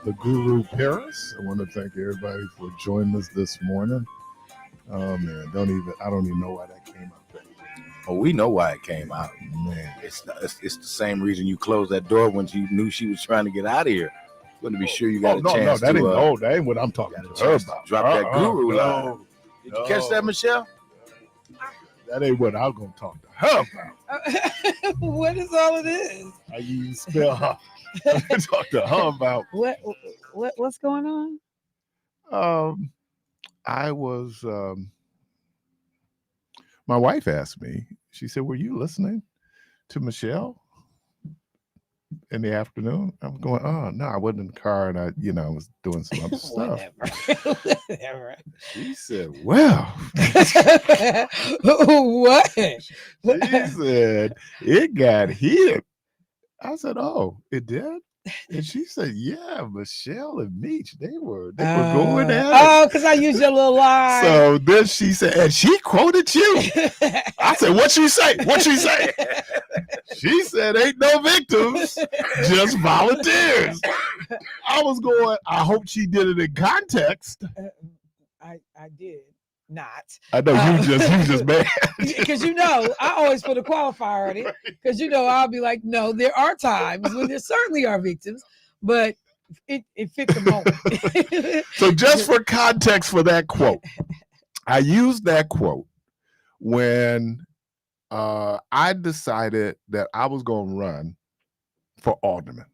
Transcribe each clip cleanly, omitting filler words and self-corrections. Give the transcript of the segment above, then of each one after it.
the Guru Parris. I want to thank everybody for joining us this morning. Oh man, I don't even know why that came out there. Oh, we know why it came out. Man, It's the same reason you closed that door when you knew she was trying to get out of here. Want to be sure you got a chance that to. that ain't what I'm talking to her about. Drop that Guru line. No, Did you catch that, Michelle? that ain't what I'm gonna talk to her about. What is all of this? How you spell her? I'm gonna talk to her about. What's going on? I was. My wife asked me. She said, "Were you listening to Michelle in the afternoon?" I'm going, "Oh no, I wasn't in the car, and I was doing some other stuff." Whatever. She said, "Well," what? she said, "It got hit." I said, "Oh, it did?" And she said, "Yeah, Michelle and Meech, they were going at it." Oh, because I used your little line. So then she said, and she quoted you. I said, "What she say? What she say?" She said, "Ain't no victims, just volunteers." I was going, I hope she did it in context. I did not. I know you just mad. Because I always put a qualifier on it. Because I'll be like, no, there are times when there certainly are victims, but it fit the moment. So just for context for that quote, I used that quote when I decided that I was going to run for alderman,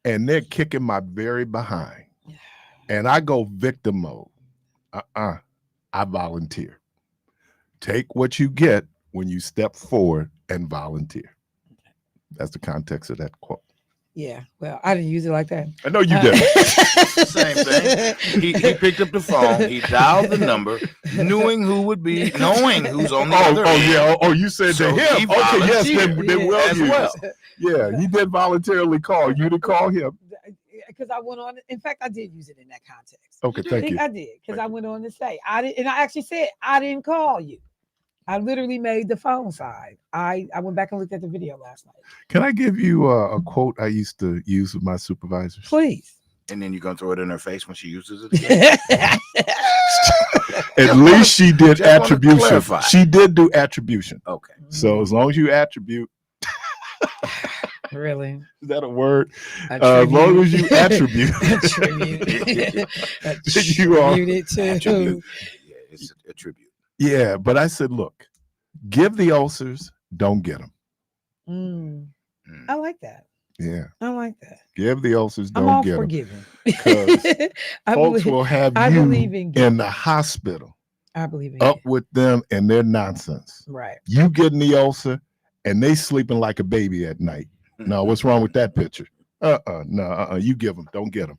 and they're kicking my very behind, and I go victim mode. I volunteer. Take what you get when you step forward and volunteer. That's the context of that quote. Yeah, well, I didn't use it like that. I know you didn't. Same thing. He picked up the phone. He dialed the number, knowing who's on the other end. Yeah. Oh, you said So to him. Okay, yes, they will as well. Yeah, he did voluntarily call you to call him. Because I went on. In fact, I did use it in that context. Okay, thank you. I did because I went on to say I did, and I actually said I didn't call you. I literally made the phone side. I went back and looked at the video last night. Can I give you a quote I used to use with my supervisors? Please. And then you're gonna throw it in her face when she uses it again. At least she did attribution. She did do attribution. Okay. So as long as you attribute. Really? Is that a word? As long as you attribute. You are it too. Attribute. Yeah, it's a tribute. Yeah, but I said, look, give the ulcers, don't get them. I like that. Yeah. I like that. Give the ulcers, don't I'm all get forgiving. them. Because folks will have you in the hospital. I believe in up with them and their nonsense. Right. You getting the ulcer and they sleeping like a baby at night. No, what's wrong with that picture? You give them, don't get them.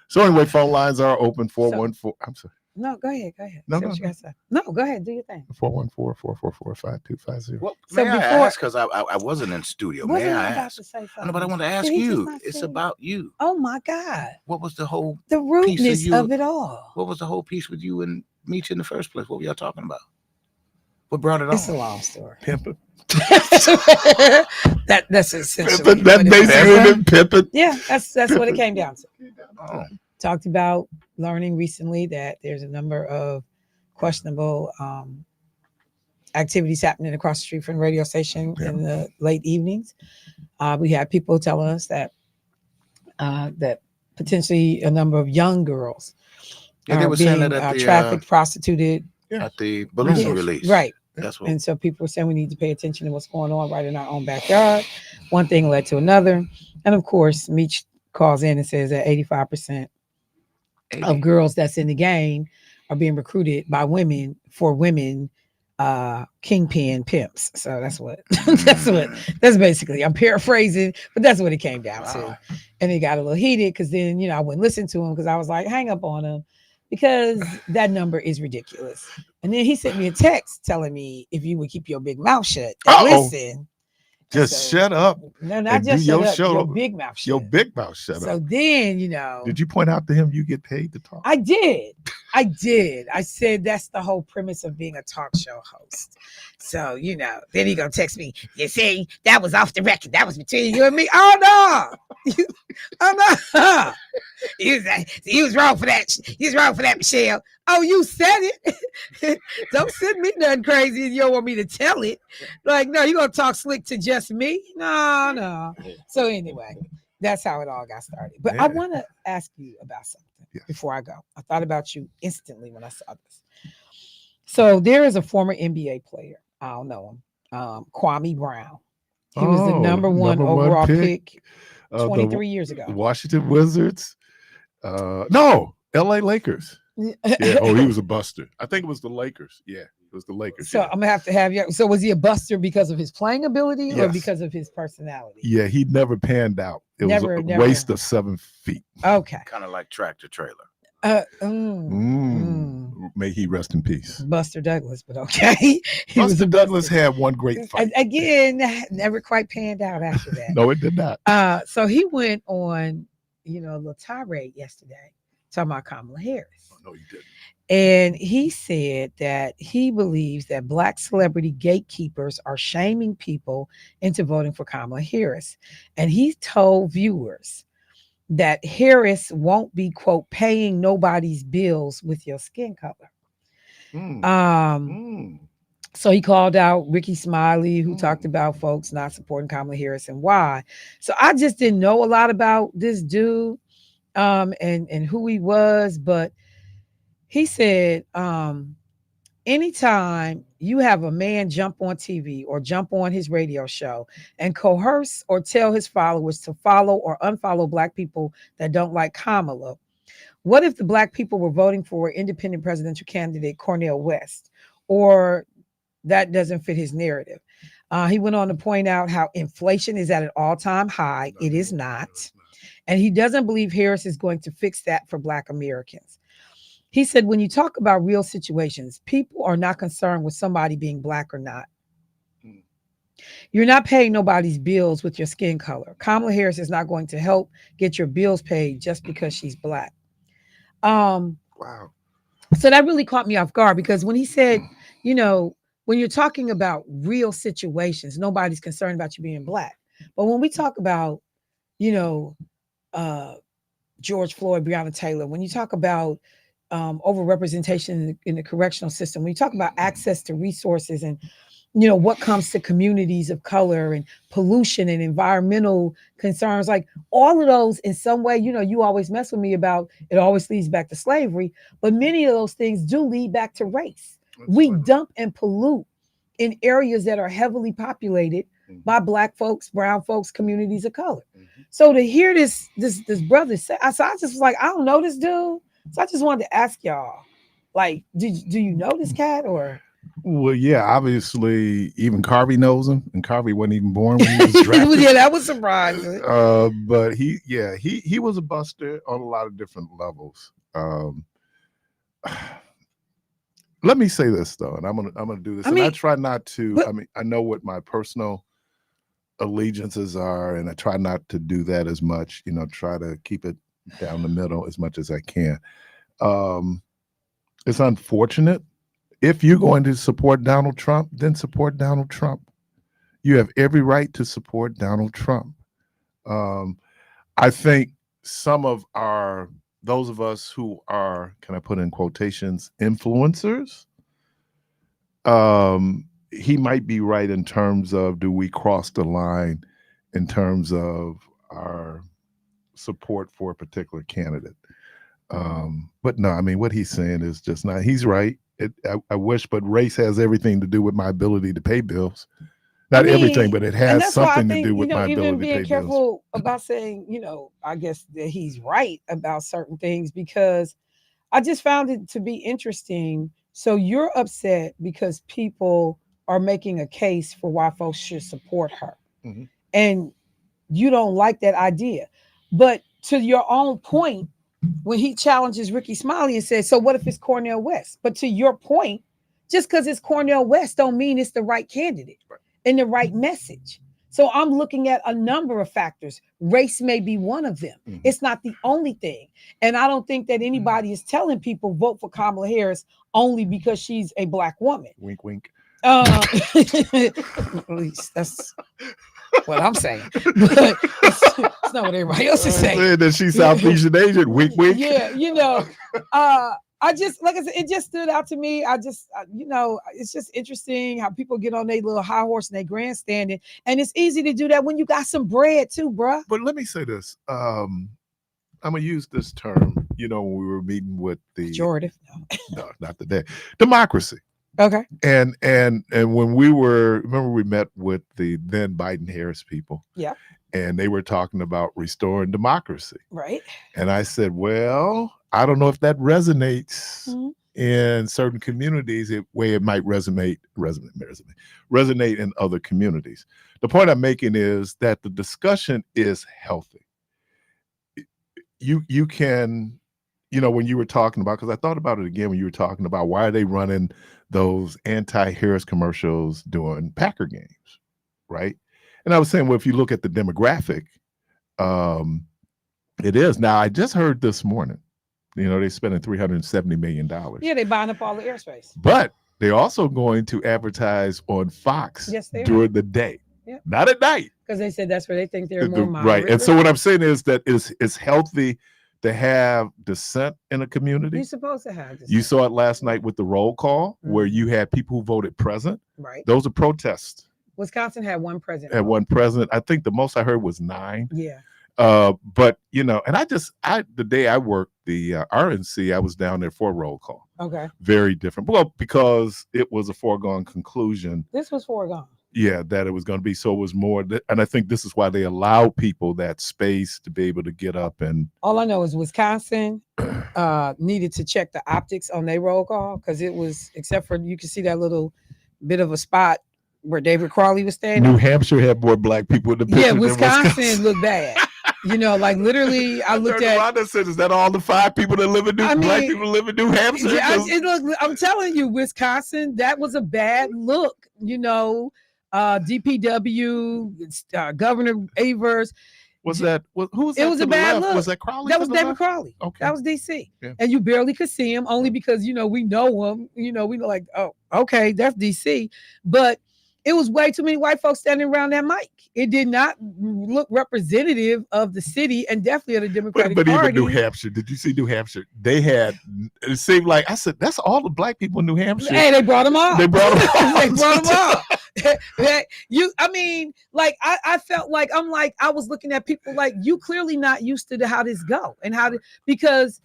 So anyway, phone lines are open. 414. I'm sorry. No, go ahead. No, what you gotta say. No, go ahead. Do your thing. 414-444-5250. Well, may I ask, because I wasn't in studio. May I ask? No, but I want to ask you. It's about you. Oh my God. What was the whole rudeness of it all? What was the whole piece with you and Meech in the first place? What were y'all talking about? What brought it on? It's a long story. Pimping. That's essentially that basically pimping. Yeah, that's what it came down to. Oh. Talked about learning recently that there's a number of questionable activities happening across the street from the radio station in the late evenings. We had people telling us that that potentially a number of young girls they were being saying that at the, trafficked, prostituted at the balloon release. Right. That's what. And so people were saying we need to pay attention to what's going on right in our own backyard. One thing led to another. And of course, Meech calls in and says that 85% of girls that's in the game are being recruited by women for women kingpin pimps. So that's basically, I'm paraphrasing, but that's what it came down to. And it got a little heated because then, I wouldn't listen to him because I was like, hang up on him because that number is ridiculous. And then he sent me a text telling me if you would keep your big mouth shut and listen. Just shut up. No, not just shut up. Your big mouth shut. Your big mouth shut up. So then, Did you point out to him you get paid to talk? I did. I said that's the whole premise of being a talk show host. So, then he gonna text me, you see, that was off the record. That was between you and me. Oh no. he was wrong for that. He was wrong for that, Michelle. Oh, you said it. Don't send me nothing crazy if you don't want me to tell it. Like, no, you gonna talk slick to just me? No. So anyway, that's how it all got started. But I want to ask you about something before I go. I thought about you instantly when I saw this. So there is a former NBA player. I don't know him. Kwame Brown. He was the number one overall pick 23 years ago. Washington Wizards. No, LA Lakers. Yeah. Oh, he was a buster. I think it was the Lakers. Yeah, it was the Lakers. So I'm gonna have you. So was he a buster because of his playing ability or because of his personality? Yeah, he never panned out. It was a waste of 7 feet. Okay. Kind of like tractor trailer. May he rest in peace. Buster Douglas, but okay. Buster Douglas had one great fight. Again, never quite panned out after that. No, it did not. So he went on, a little tirade yesterday talking about Kamala Harris. Oh, no, he didn't. And he said that he believes that Black celebrity gatekeepers are shaming people into voting for Kamala Harris. And he told viewers that Harris won't be, quote, paying nobody's bills with your skin color. So he called out Ricky Smiley, who talked about folks not supporting Kamala Harris and why. So I just didn't know a lot about this dude and who he was, but he said, anytime you have a man jump on TV or jump on his radio show and coerce or tell his followers to follow or unfollow Black people that don't like Kamala, what if the Black people were voting for independent presidential candidate Cornel West? Or that doesn't fit his narrative. He went on to point out how inflation is at an all-time high. It is not. And he doesn't believe Harris is going to fix that for Black Americans. He said, when you talk about real situations, people are not concerned with somebody being Black or not. You're not paying nobody's bills with your skin color. Kamala Harris is not going to help get your bills paid just because she's Black. Wow. So that really caught me off guard because when he said, when you're talking about real situations, nobody's concerned about you being Black. But when we talk about, George Floyd, Breonna Taylor, when you talk about overrepresentation in the correctional system, when you talk about access to resources and, what comes to communities of color and pollution and environmental concerns, like all of those in some way, you always mess with me about it always leads back to slavery, but many of those things do lead back to race. We dump and pollute in areas that are heavily populated by Black folks, brown folks, communities of color. So to hear this brother say, I just was like, I don't know this dude. So I just wanted to ask y'all, like, do you know this cat or? Well, yeah, obviously, even Carvey knows him, and Carvey wasn't even born when he was drafted. Yeah, that was surprising. But he was a buster on a lot of different levels. Let me say this though, and I'm gonna do this. I try not to. I know what my personal allegiances are, and I try not to do that as much. Try to keep it down the middle as much as I can. It's unfortunate. If you're going to support Donald Trump, then support Donald Trump. You have every right to support Donald Trump. I think some of those of us who are, can I put in quotations, influencers, he might be right in terms of, do we cross the line in terms of our support for a particular candidate? But no, what he's saying is just not, he's right. I wish, but race has everything to do with my ability to pay bills. Not everything, but it has something to do with my ability to pay bills. Even being careful about saying, I guess that he's right about certain things, because I just found it to be interesting. So you're upset because people are making a case for why folks should support her. Mm-hmm. And you don't like that idea. But to your own point, when he challenges Ricky Smiley and says, so what if it's Cornel West? But to your point, just because it's Cornel West don't mean it's the right candidate and the right message. So I'm looking at a number of factors. Race may be one of them. Mm-hmm. It's not the only thing. And I don't think that anybody is telling people vote for Kamala Harris only because she's a Black woman. Wink, wink. At least that's what I'm saying. But it's not what everybody else is saying. Saying that she's Southeast Asian. Wink, wink. Yeah, I just, like I said, it just stood out to me. It's just interesting how people get on their little high horse and they grandstanding, and it's easy to do that when you got some bread too, bruh. But let me say this. I'm gonna use this term. When we were meeting with the Jordan. no, not today. Democracy. Okay. And when remember we met with the then Biden Harris people. Yeah. And they were talking about restoring democracy. Right. And I said, well, I don't know if that resonates in certain communities the way it might resonate in other communities. The point I'm making is that the discussion is healthy. You can, when you were talking about, because I thought about it again when you were talking about why are they running those anti-Harris commercials during Packer games, right? And I was saying, well, if you look at the demographic, it is. Now, I just heard this morning, they're spending $370 million. Yeah, they're buying up all the airspace. But they're also going to advertise on Fox during the day, not at night. Because they said that's where they think they're more moderate. Right. And so what I'm saying is that it's healthy to have dissent in a community. You're supposed to have dissent. You saw it last night with the roll call where you had people who voted present. Right. Those are protests. Wisconsin had one president. I think the most I heard was 9. Yeah. But and the day I worked the RNC, I was down there for a roll call. Okay. Very different. Well, because it was a foregone conclusion. This was foregone. Yeah, that it was going to be. So it was more, and I think this is why they allow people that space to be able to get up and. All I know is Wisconsin needed to check the optics on their roll call because it was, except for you can see that little bit of a spot where David Crawley was standing. New Hampshire had more black people in the picture. Yeah, Wisconsin looked bad. Like literally, I looked at. Rhonda said, "Is that all the 5 people that live in black people live in New Hampshire?" I'm telling you, Wisconsin, that was a bad look. DPW, Governor Avers. Was that who was that? It was a bad look. Was that Crawley? That was David Crawley. Okay, that was DC, yeah. And you barely could see him only because we know him. We know like, oh, okay, that's DC, but. It was way too many white folks standing around that mic. It did not look representative of the city and definitely of the Democratic Party. But even New Hampshire, did you see New Hampshire? They had, it seemed like, I said, that's all the black people in New Hampshire. Hey, they brought them all. They brought them all. They brought them all. I felt like, I was looking at people like, you clearly not used to how this go and because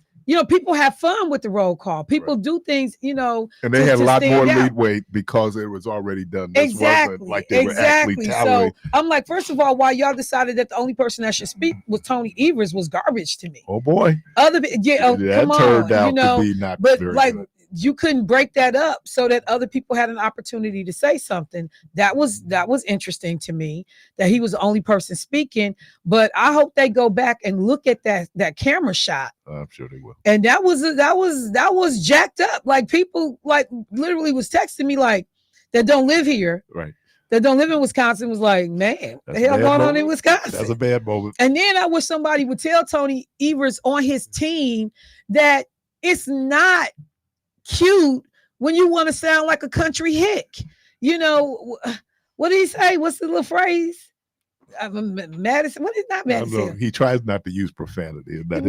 people have fun with the roll call. People do things, and they had a lot more leeway because it was already done. This wasn't like they were actually tolerating. So I'm like, first of all, why y'all decided that the only person that should speak was Tony Evers was garbage to me. Oh boy. Come on, turned out to be not very good. You couldn't break that up so that other people had an opportunity to say something. That was interesting to me that he was the only person speaking. But I hope they go back and look at that camera shot. I'm sure they will. And that was jacked up. Like people like literally was texting me like that don't live here. Right. That don't live in Wisconsin was like, man, the hell going on in Wisconsin? That's a bad moment. And then I wish somebody would tell Tony Evers on his team that it's not cute when you want to sound like a country hick. What did he say? What's the little phrase? Madison. What is not Madison? He tries not to use profanity. But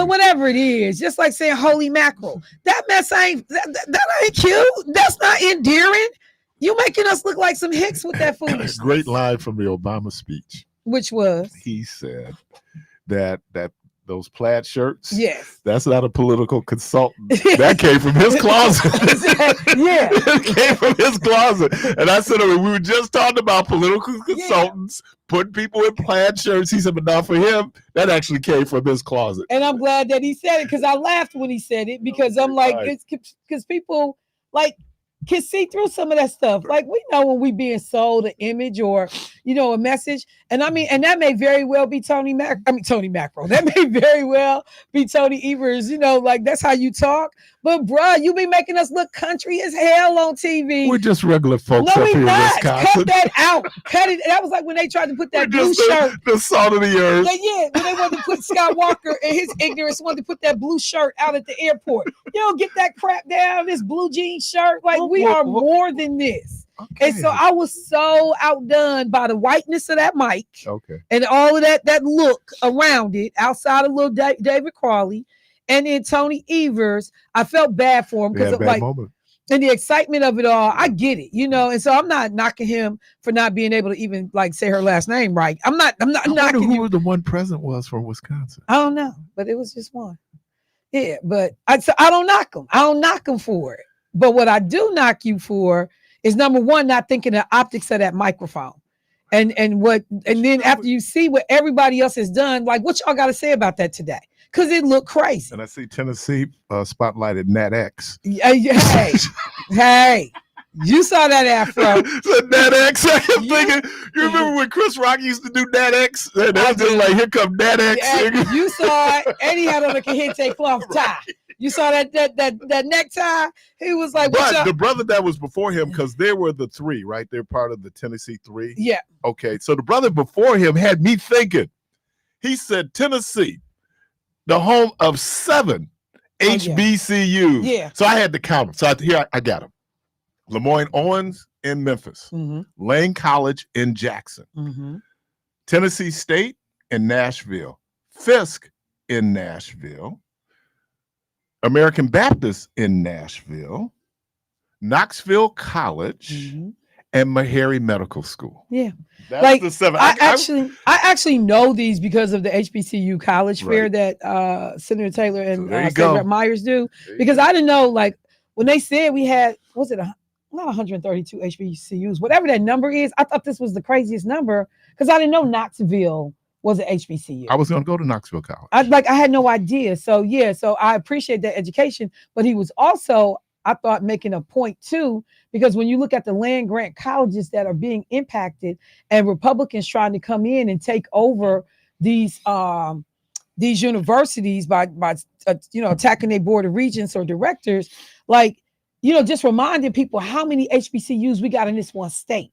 whatever it is, just like saying holy mackerel. That mess ain't that ain't cute. That's not endearing. You making us look like some hicks with that foolishness. Great line from the Obama speech. Which was? He said that those plaid shirts. Yes. That's not a political consultant. That came from his closet. Yeah. It came from his closet. And I said, we were just talking about political consultants putting people in plaid shirts. He said, but not for him. That actually came from his closet. And I'm glad that he said it because I laughed when he said it because I'm like, it's because people like can see through some of that stuff. Like we know when we being sold an image or, a message. And and that may very well be Tony Macro. That may very well be Tony Evers, like that's how you talk. But bruh, you be making us look country as hell on TV. We're just regular folks up here in Wisconsin. Cut that out. Cut it. That was like when they tried to put that blue shirt. The salt of the earth. Yeah, when they wanted to put Scott Walker and his ignorance wanted to put that blue shirt out at the airport. You don't get that crap down, this blue jean shirt. Like we are more than this. And so I was so outdone by the whiteness of that mic Okay. and all of that look around it, outside of little David Crawley and then Tony Evers. I felt bad for him because like moment. and the excitement of it all. I get it, and so I'm not knocking him for not being able to even like say her last name right. I'm not I knocking wonder who you. the one president was from Wisconsin. I don't know, but it was just one. Yeah, but I don't knock him. I don't knock him for it. But what I do knock you for is number one, not thinking the optics of that microphone. And then after you see what everybody else has done, like what y'all got to say about that today? Because it looked crazy. And I see Tennessee spotlighted Nat X. Hey, you saw that afro. So Nat X, I kept thinking, you remember when Chris Rock used to do Nat X? And they was just like, here come Nat X. Yeah, you saw it, and he had on a Cajete cloth tie. You saw that necktie? He was like, but the brother that was before him, because there were the three, right? They're part of the Tennessee three. Yeah. Okay, so the brother before him had me thinking. He said Tennessee, the home of 7 HBCUs. Yeah. So I had to count them. So here I got them. Lemoyne Owens in Memphis, Lane College in Jackson, Tennessee State in Nashville, Fisk in Nashville, American Baptist in Nashville, Knoxville College, and Meharry Medical School. Yeah. That's like the 7. I actually know these because of the HBCU college fair that Senator Taylor and State Rep Myers do. Because I didn't know, like, when they said we had, was it not 132 HBCUs, whatever that number is, I thought this was the craziest number because I didn't know Knoxville was an HBCU. I was going to go to Knoxville College. I had no idea. So so I appreciate that education, but he was also, I thought, making a point too, because when you look at the land grant colleges that are being impacted and Republicans trying to come in and take over these universities by attacking their board of regents or directors, like, just reminding people how many HBCUs we got in this one state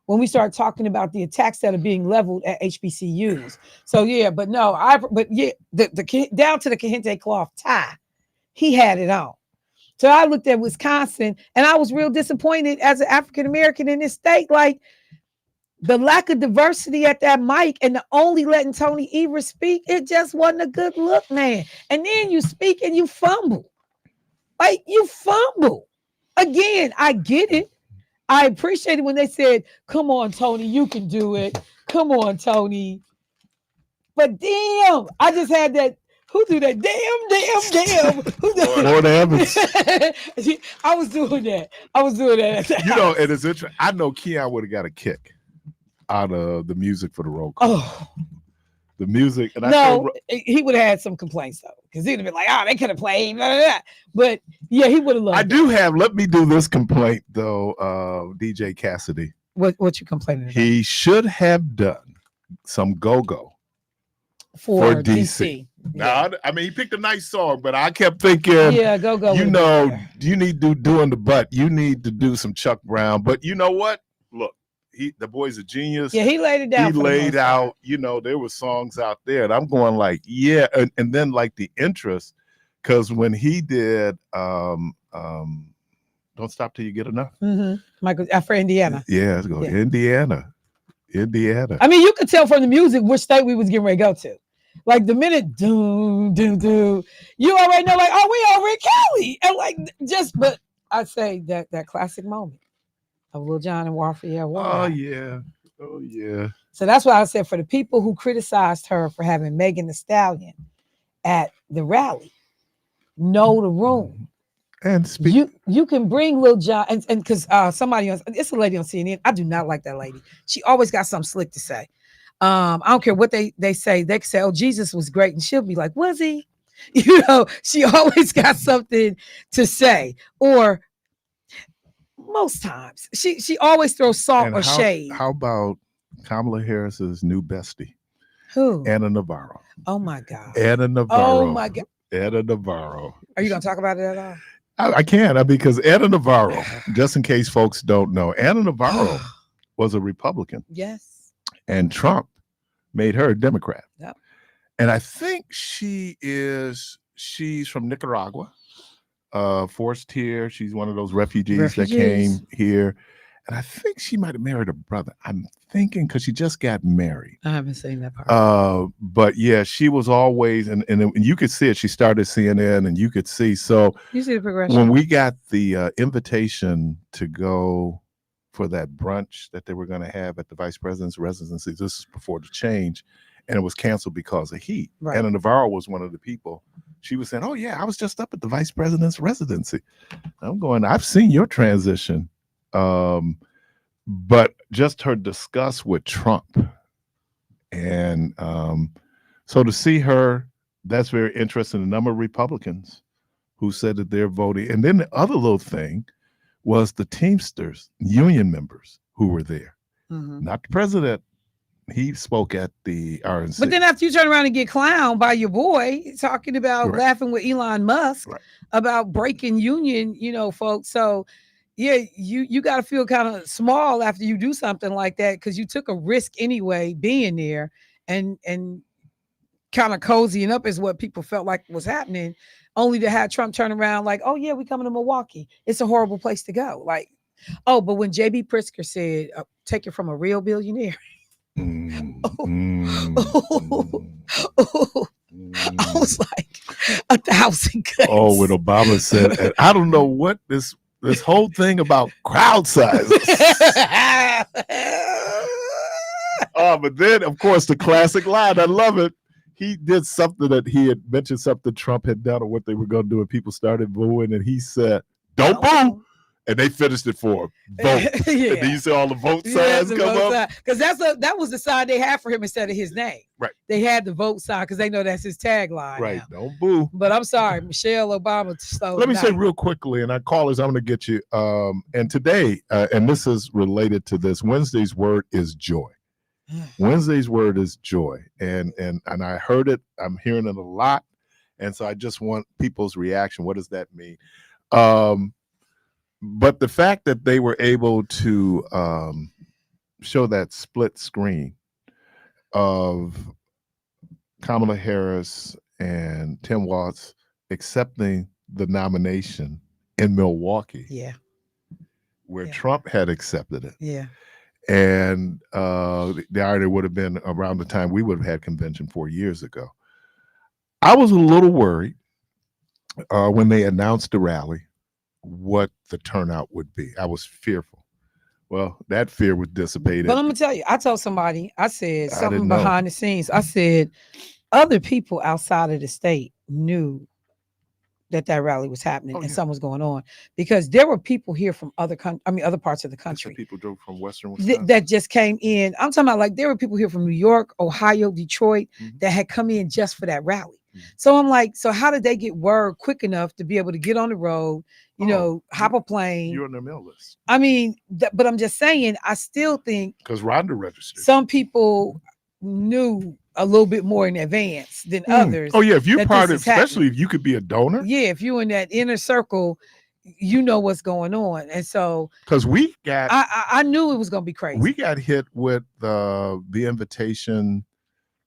when we start talking about the attacks that are being leveled at HBCUs. So but the down to the Cajete cloth tie, he had it on. So I looked at Wisconsin and I was real disappointed as an African American in this state, like the lack of diversity at that mic and the only letting Tony Evers speak, it just wasn't a good look, man. And then you speak and you fumble. Like, you fumble. Again, I get it. I appreciate it when they said, come on, Tony, you can do it. Come on, Tony. But damn, I just had that. Who do that? Damn. Who did Lord Evans. I was doing that. And it's interesting. I know Keon would have got a kick out of the music for the roll call. Oh. The music. And he would have had some complaints though, because he'd have been like, "Oh, they could have played." Blah, blah, blah. But yeah, he would have loved. Let me do this complaint though, DJ Cassidy. What you complaining about? He should have done some go-go for DC. Yeah. Now, I mean, he picked a nice song, but I kept thinking, go. You need to do in the butt. You need to do some Chuck Brown. But you know what? Look, the boy's a genius. Yeah, he laid it down. He laid out, there were songs out there, and I'm going like, yeah, and then like the interest, because when he did Don't Stop Till You Get Enough. Michael for Indiana. Yeah, let's go. Indiana. I mean, you could tell from the music which state we was getting ready to go to. Like the minute do, you already know, like, oh, we over in Cali. And like but I'd say that classic moment of Lil Jon and Raphael. Oh yeah. So that's why I said, for the people who criticized her for having Megan Thee Stallion at the rally, know the room. And you can bring Lil Jon and because somebody else, it's a lady on CNN. I do not like that lady. She always got something slick to say. I don't care what they say. They can say, "Oh, Jesus was great," and she'll be like, "Was he?" She always got something to say. Or most times, she always throws salt or shade. How about Kamala Harris's new bestie? Who? Anna Navarro. Oh my God. Anna Navarro. Oh my God. Anna Navarro. Are you gonna talk about it at all? I can, because Anna Navarro, just in case folks don't know, Anna Navarro was a Republican. Yes. And Trump made her a Democrat. Yep. And I think she's from Nicaragua, forced here. She's one of those refugees that came here. And I think she might have married a brother. I'm thinking because she just got married. I haven't seen that part. But yeah, she was always, and you could see it. She started CNN, and you could see. So You see the progression. when we got the invitation to go for that brunch that they were going to have at the vice president's residency, this is before the change, and it was canceled because of heat. Right. Anna Navarro was one of the people. She was saying, "Oh yeah, I was just up at the vice president's residency." I'm going, "I've seen your transition." But just her discuss with Trump. And so to see her, that's very interesting. A number of Republicans who said that they're voting. And then the other little thing was the Teamsters union members who were there. Mhm. Not the president. He spoke at the RNC. But then after you turn around and get clowned by your boy talking about Right. laughing with Elon Musk Right. about breaking union, folks. So yeah, you got to feel kind of small after you do something like that because you took a risk anyway being there and kind of cozying up is what people felt like was happening, only to have Trump turn around like, oh yeah, we coming to Milwaukee. It's a horrible place to go. Like, oh, but when JB Pritzker said, take it from a real billionaire. I was like 1,000 cuts. Oh, when Obama said, and I don't know what this whole thing about crowd sizes. But then, of course, the classic line, I love it. He did something that he had mentioned something Trump had done or what they were going to do, and people started booing, and he said, "Don't boo." And they finished it for him. Vote. Yeah. And then you see all the vote signs come up. Because that was the sign they had for him instead of his name. Right. They had the vote sign because they know that's his tagline. Right. Now. Don't boo. But I'm sorry, Michelle Obama slowed Let me down. say real quickly, and our callers, I'm going to get you. And today, and this is related to this, Wednesday's word is joy. Wednesday's word is joy. And I heard it. I'm hearing it a lot. And so I just want people's reaction. What does that mean? But the fact that they were able to show that split screen of Kamala Harris and Tim Walz accepting the nomination in Milwaukee, where Trump had accepted it. Yeah. And the irony would have been around the time we would have had convention 4 years ago. I was a little worried when they announced the rally what the turnout would be. I was fearful. Well, that fear was dissipated. But I'm gonna tell you, I told somebody, I said something behind the scenes. I said other people outside of the state knew that rally was happening and something was going on because there were people here from other parts of the country. People drove from Western Wisconsin that just came in. I'm talking about like there were people here from New York, Ohio, Detroit that had come in just for that rally. So I'm like, so how did they get word quick enough to be able to get on the road, hop a plane? You're on their mail list. I mean, but I'm just saying, I still think because Rhonda registered. Some people knew a little bit more in advance than others. Oh yeah, if you're part of, especially if you could be a donor. Yeah, if you're in that inner circle, you know what's going on, and so because we got, I knew it was going to be crazy. We got hit with the invitation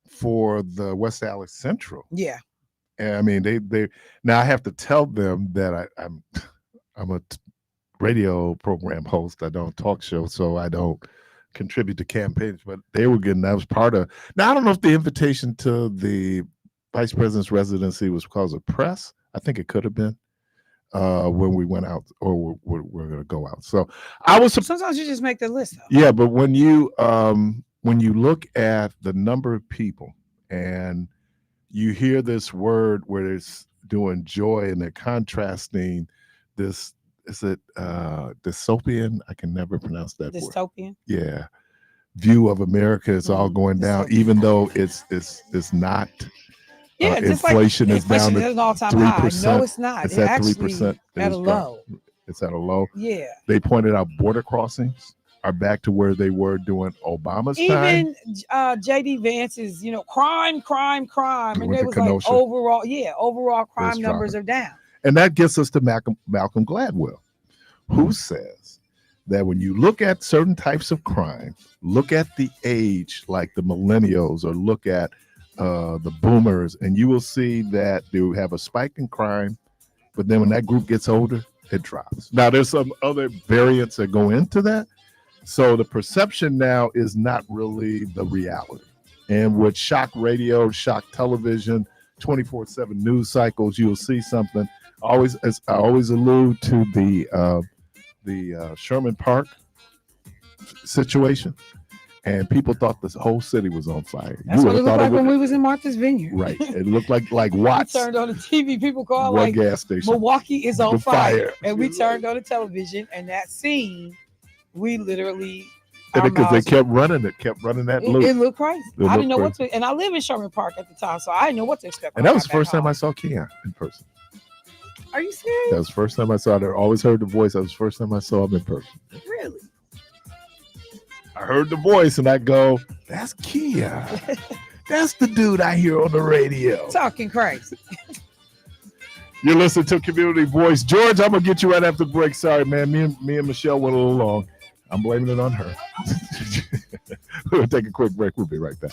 for the West Allis Central. Yeah. And I mean, they now I have to tell them that I'm a radio program host. I don't talk show, so I don't contribute to campaigns, but they were getting, that was part of. Now, I don't know if the invitation to the vice president's residency was because of press. I think it could have been when we went out or we're going to go out. So I was. Sometimes you just make the list. Though. Yeah, but when you look at the number of people and you hear this word where it's doing joy and they're contrasting this, is it dystopian? I can never pronounce that word. Dystopian? Yeah. View of America is all going down, even though it's not. Yeah, inflation is down to 3%. No, it's not. It's at 3%. At a low. It's at a low. Yeah. They pointed out border crossings are back to where they were during Obama's time. Even JD Vance's, crime, and they was like overall crime numbers are down. And that gets us to Malcolm Gladwell, who says that when you look at certain types of crime, look at the age, like the millennials, or look at the boomers, and you will see that they will have a spike in crime, but then when that group gets older, it drops. Now, there's some other variants that go into that, So the perception now is not really the reality. And with shock radio, shock television, 24/7 news cycles, you'll see something. Always, as I always allude to the Sherman Park situation, and people thought this whole city was on fire. That's You what would it have looked thought like it when was we was in Martha's Vineyard. right. It looked like We Watts, turned on the TV. People call one like gas station. Milwaukee is on The fire. fire. And we turned on the television, and that scene, we literally, And our because they mouths- kept running that loop. it looked crazy. It I didn't know looked what to, and I live in Sherman Park at the time, so I didn't know what to expect. And when that was the got first back time I home. saw Keon in person. Are you serious? That was the first time I saw her. I always heard the voice. That was the first time I saw him in person. Really? I heard the voice and I go, that's Keon. That's the dude I hear on the radio. Talking crazy. You're listening to Community Voice. George, I'm going to get you right after the break. Sorry, man. Me and Michelle went a little long. I'm blaming it on her. We'll take a quick break. We'll be right back.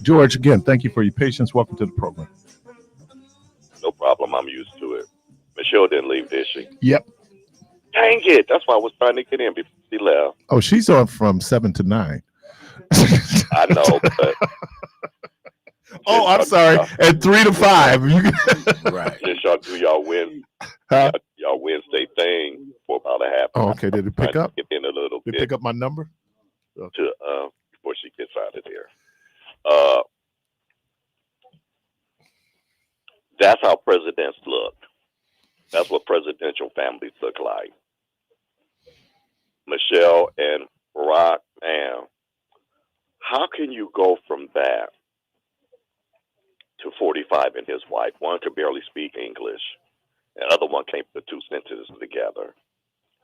George, again, thank you for your patience. Welcome to the program. No problem. I'm used to it. Michelle didn't leave, did she? Yep. Dang it. That's why I was trying to get in before she left. Oh, she's on from 7 to 9. I know, but Oh, I'm sorry. At 3 to 5. You Right. since y'all do y'all Huh? y'all Wednesday thing for about a half. Oh, okay. Did it pick Trying up? to get in a little Did it bit pick up my number? to before she gets out of there. That's how presidents look. That's what presidential families look like. Michelle and Barack, man, how can you go from that to 45 and his wife? One could barely speak English, and the other one can't put two sentences together.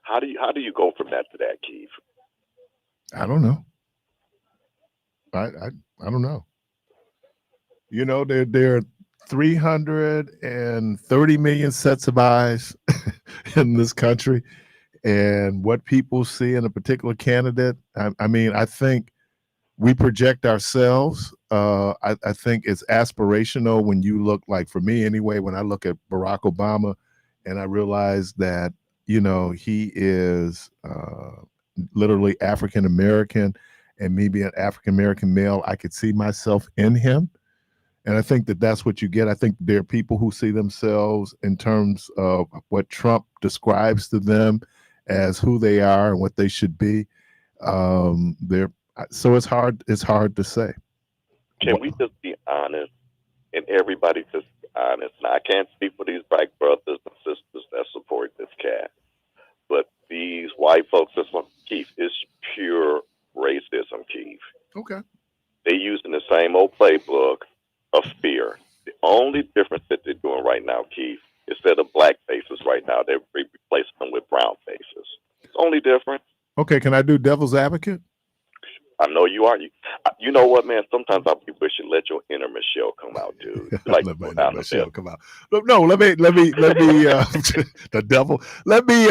How do you go from that to that, Keith? I don't know. I don't know. You know, there are 330 million sets of eyes in this country, and what people see in a particular candidate. I mean, I think we project ourselves. I think it's aspirational when you look, like for me anyway, when I look at Barack Obama and I realize that, he is literally African American, and me being African American male, I could see myself in him. And I think that that's what you get. I think there are people who see themselves in terms of what Trump describes to them as who they are and what they should be. So it's hard to say. Can we just be honest, and everybody just be honest? Now, I can't speak for these black brothers and sisters that support this cat, but these white folks, Keith, is pure racism, Keith. Okay. They're using the same old playbook of fear. The only difference that they're doing right now, Keith, instead of black faces right now, they're replacing them with brown faces. It's only different. Okay, can I do devil's advocate? I know you are. You know what, man? Sometimes I be wishing let your inner Michelle come out, dude. Like let my inner Michelle come out. No, let me the devil. Let me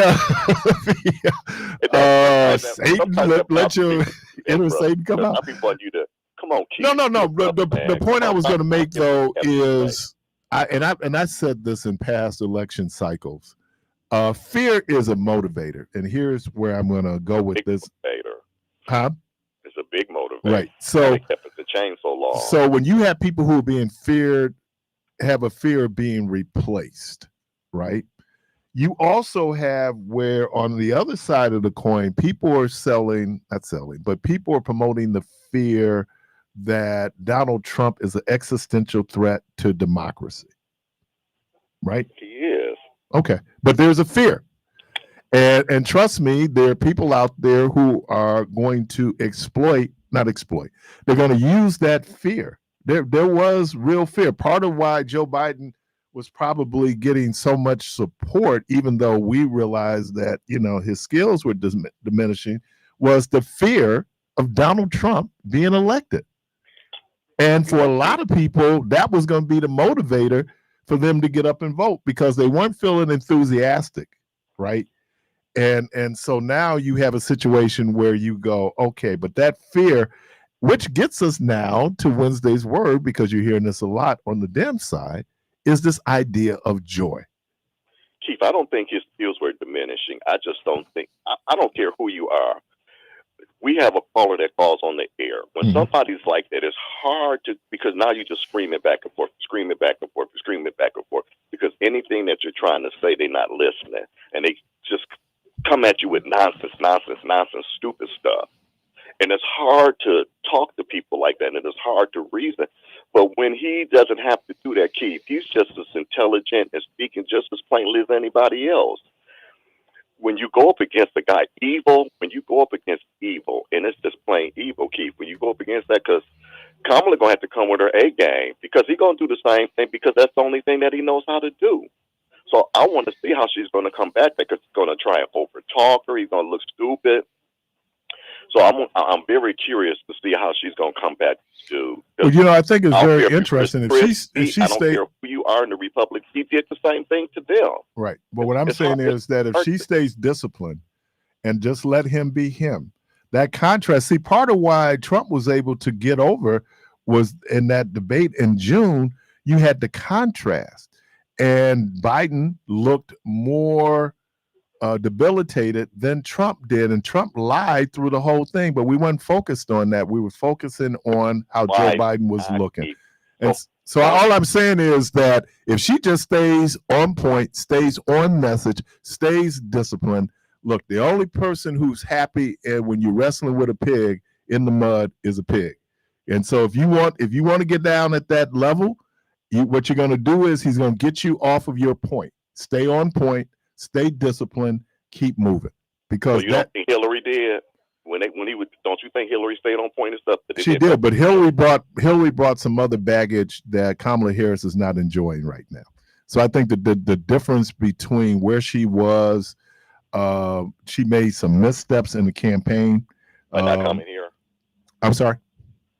Satan. Let your inner Satan come out. I be wanting you to come on, Keith. No. The point I was going to make though is, I said this in past election cycles. Fear is a motivator, and here's where I'm going to go with this. Motivator. Huh? It's a big motivator. Right. So they kept it the chain so long. So when you have people who are being feared, have a fear of being replaced, right? You also have where on the other side of the coin, people are people are promoting the fear that Donald Trump is an existential threat to democracy, right? He is. Okay, but there's a fear. And trust me, there are people out there who are going to not exploit. They're going to use that fear. There was real fear. Part of why Joe Biden was probably getting so much support, even though we realized that, his skills were diminishing, was the fear of Donald Trump being elected. And for a lot of people, that was going to be the motivator for them to get up and vote because they weren't feeling enthusiastic, right? And so now you have a situation where you go, okay, but that fear, which gets us now to Wednesday's word, because you're hearing this a lot on the Dem side, is this idea of joy. Keith, I don't think his skills were diminishing. I just don't think, I don't care who you are. We have a caller that calls on the air. When somebody's like that, it's hard to, because now you're just screaming back and forth, because anything that you're trying to say, they're not listening. And they just come at you with nonsense, stupid stuff. And it's hard to talk to people like that, and it's hard to reason. But when he doesn't have to do that, Keith, he's just as intelligent and speaking just as plainly as anybody else. When you go up against the guy evil, and it's just plain evil, Keith, when you go up against that, because Kamala going to have to come with her A game, because he's going to do the same thing, because that's the only thing that he knows how to do. So I want to see how she's going to come back, because he's going to try and over-talk her. He's going to look stupid. So I'm very curious to see how she's going to come back to. Well, I think it's very interesting. I don't care who you are in the Republic. He did the same thing to them. Right. But what I'm saying is that if she stays disciplined and just let him be him, that contrast. See, part of why Trump was able to get over was in that debate in June, you had the contrast. And Biden looked more debilitated than Trump did, and Trump lied through the whole thing, but we weren't focused on that. We were focusing on how Joe Biden was looking. And so all I'm saying is that if she just stays on point, stays on message, stays disciplined, look, the only person who's happy and when you're wrestling with a pig in the mud is a pig. And so if you want to get down at that level, what you're going to do is he's going to get you off of your point. Stay on point. Stay disciplined, keep moving. Because so you don't think Hillary did don't you think Hillary stayed on point and stuff? She did, but Hillary brought some other baggage that Kamala Harris is not enjoying right now. So I think that the difference between where she was, she made some missteps in the campaign. By not coming here. I'm sorry?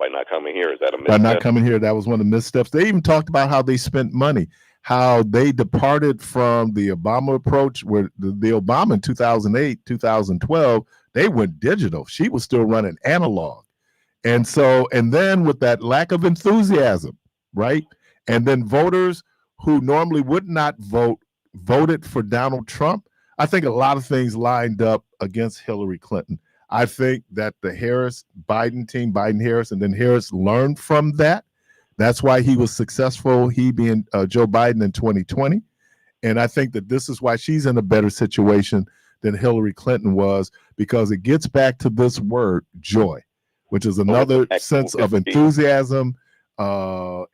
By not not coming here. Is that a By not misstep? coming here, that was one of the missteps. They even talked about how they spent money, how they departed from the Obama approach, where the Obama in 2008, 2012, they went digital. She was still running analog. And so, and then with that lack of enthusiasm, right? And then voters who normally would not vote, voted for Donald Trump. I think a lot of things lined up against Hillary Clinton. I think that the Harris-Biden team, Biden-Harris, and then Harris learned from that. That's why he was successful, he being Joe Biden in 2020. And I think that this is why she's in a better situation than Hillary Clinton was, because it gets back to this word, joy, which is another sense of enthusiasm,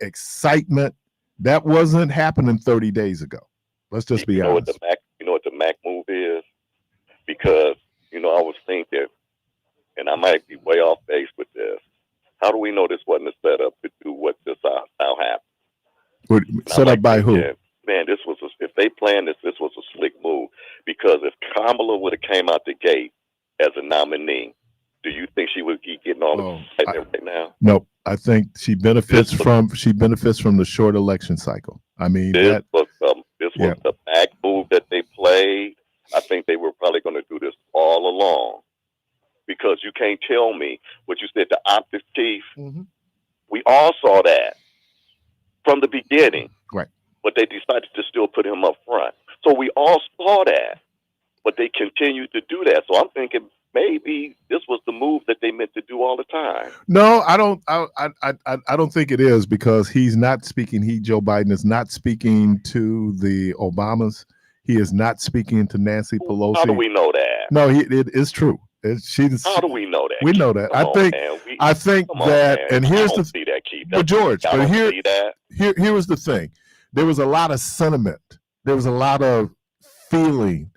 excitement. That wasn't happening 30 days ago. Let's just be honest. You know what the Mac move is? Because, I was thinking, and I might be way off base with this. How do we know this wasn't a setup to do what this now happened? Set up by who? Man, if they planned this was a slick move. Because if Kamala would have came out the gate as a nominee, do you think she would be getting all the excitement right now? No, I think she benefits from the short election cycle. I mean, this was the back move that they played. I think they were probably going to do this all along, because you can't tell me what you said, the optics chief. Mm-hmm. We all saw that from the beginning, right? But they decided to still put him up front. So we all saw that, but they continued to do that. So I'm thinking maybe this was the move that they meant to do all the time. No, I don't think it is, because he's not speaking. Joe Biden is not speaking to the Obamas. He is not speaking to Nancy Pelosi. How do we know that? No, it is true. How do we know that? We know that. I think that, and here's the see that, Keith. But George, but here was the thing. There was a lot of sentiment. There was a lot of feeling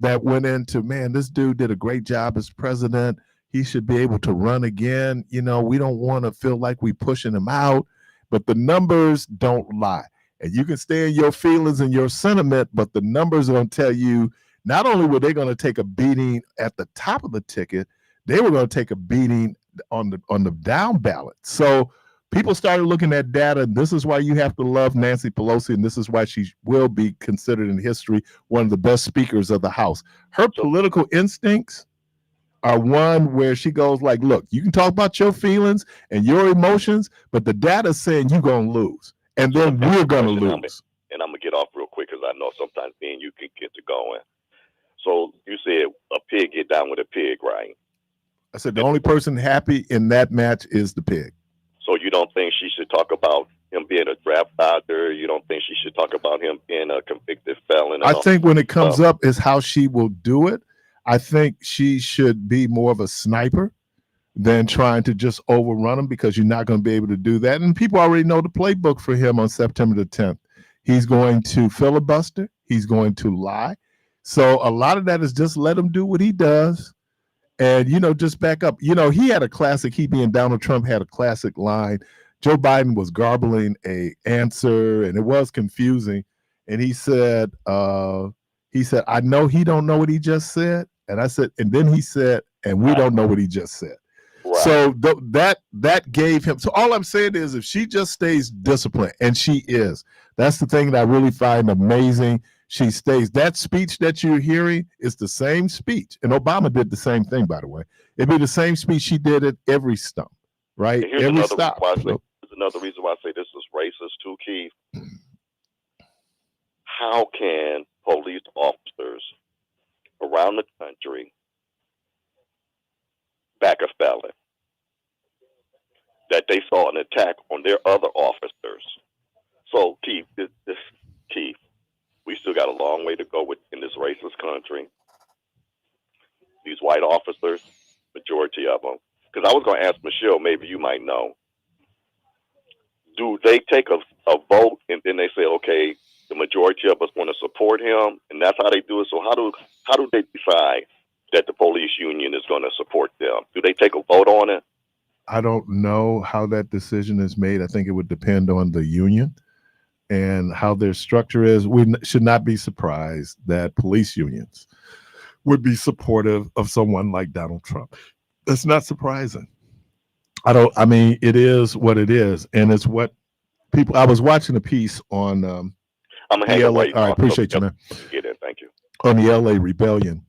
that went into, man, this dude did a great job as president. He should be able to run again. We don't want to feel like we pushing him out, but the numbers don't lie. And you can stay in your feelings and your sentiment, but the numbers are going to tell you, not only were they going to take a beating at the top of the ticket, they were going to take a beating on the down ballot. So people started looking at data. And this is why you have to love Nancy Pelosi, and this is why she will be considered in history one of the best speakers of the House. Her political instincts are one where she goes like, look, you can talk about your feelings and your emotions, but the data is saying you're going to lose, and then we're going to lose. And I'm going to get off real quick, because I know sometimes me and you can get to going. So you said a pig get down with a pig, right? I said the only person happy in that match is the pig. So you don't think she should talk about him being a draft dodger? You don't think she should talk about him being a convicted felon? I think when it comes up is how she will do it. I think she should be more of a sniper than trying to just overrun him, because you're not going to be able to do that. And people already know the playbook for him on September the 10th. He's going to filibuster. He's going to lie. So a lot of that is just let him do what he does. And, just back up. He had a classic, he being Donald Trump had a classic line. Joe Biden was garbling a answer, and it was confusing. And he said, I know he don't know what he just said. And I said, and then he said, and we don't know what he just said. Right. So that gave him. So all I'm saying is, if she just stays disciplined, and she is, that's the thing that I really find amazing. She stays. That speech that you're hearing is the same speech. And Obama did the same thing, by the way. It'd be the same speech she did at every stump, right? Every stop. Here's another reason why I say this is racist too, Keith. How can police officers around the country back a felon that they saw an attack on their other officers? So, Keith, Keith, we still got a long way to go in this racist country. These white officers, majority of them, because I was going to ask Michelle, maybe you might know, do they take a vote and then they say, okay, the majority of us want to support him, and that's how they do it? So how do they decide that the police union is going to support them? Do they take a vote on it? I don't know how that decision is made. I think it would depend on the union and how their structure is. We should not be surprised that police unions would be supportive of someone like Donald Trump. That's not surprising. I mean, it is what it is, and it's what people. I was watching a piece on I'm gonna the hang up LA. while you All right, talk so appreciate you, the man. other get in. Thank you. On the LA rebellion,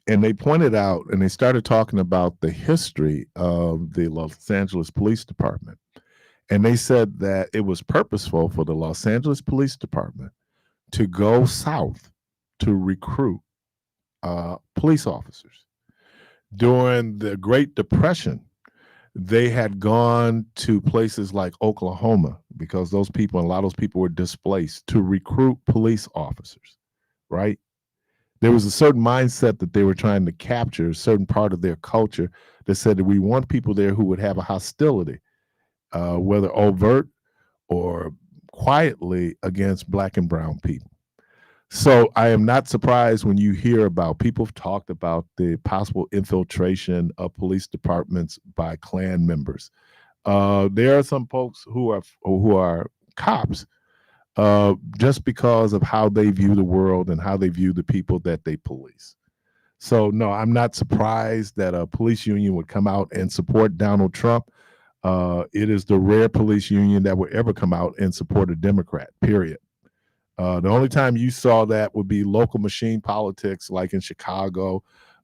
and they pointed out and they started talking about the history of the Los Angeles Police Department. And they said that it was purposeful for the Los Angeles Police Department to go south to recruit police officers. During the Great Depression, they had gone to places like Oklahoma because those people, and a lot of those people were displaced to recruit police officers, right? There was a certain mindset that they were trying to capture, a certain part of their culture that said that we want people there who would have a hostility, whether overt or quietly, against black and brown people. So I am not surprised when you hear about people have talked about the possible infiltration of police departments by Klan members. There are some folks who are cops just because of how they view the world and how they view the people that they police. So no, I'm not surprised that a police union would come out and support Donald Trump. It is the rare police union that would ever come out and support a Democrat. Period. The only time you saw that would be local machine politics, like in Chicago,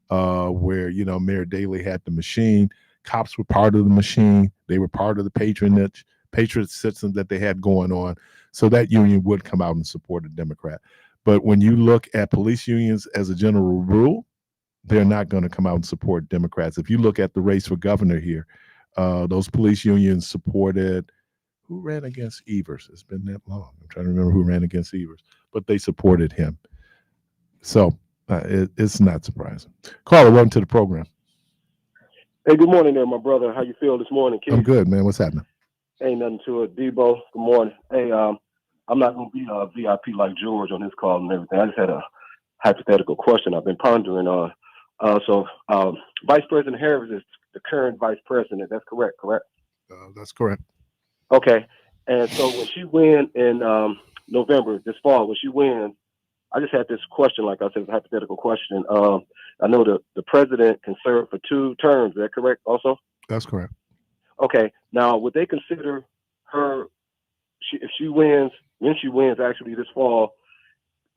where Mayor Daley had the machine. Cops were part of the machine. They were part of the patriot system that they had going on. So that union would come out and support a Democrat. But when you look at police unions as a general rule, they're not going to come out and support Democrats. If you look at the race for governor here, those police unions supported who ran against Evers. It's been that long. I'm trying to remember who ran against Evers, but they supported him. So it's not surprising. Caller, welcome to the program. Hey, good morning there, my brother. How you feel this morning, kid? I'm good, man. What's happening? Ain't nothing to it. Debo, good morning. Hey, I'm not going to be a VIP like George on this call and everything. I just had a hypothetical question I've been pondering on. Vice President Harris is the current vice president. That's correct? That's correct. Okay. And so when she wins in November, this fall, when she wins, I just had this question, like I said, it's a hypothetical question. I know the president can serve for 2 terms. Is that correct also? That's correct. Okay. Now, would they consider her, if she wins, when she wins actually this fall,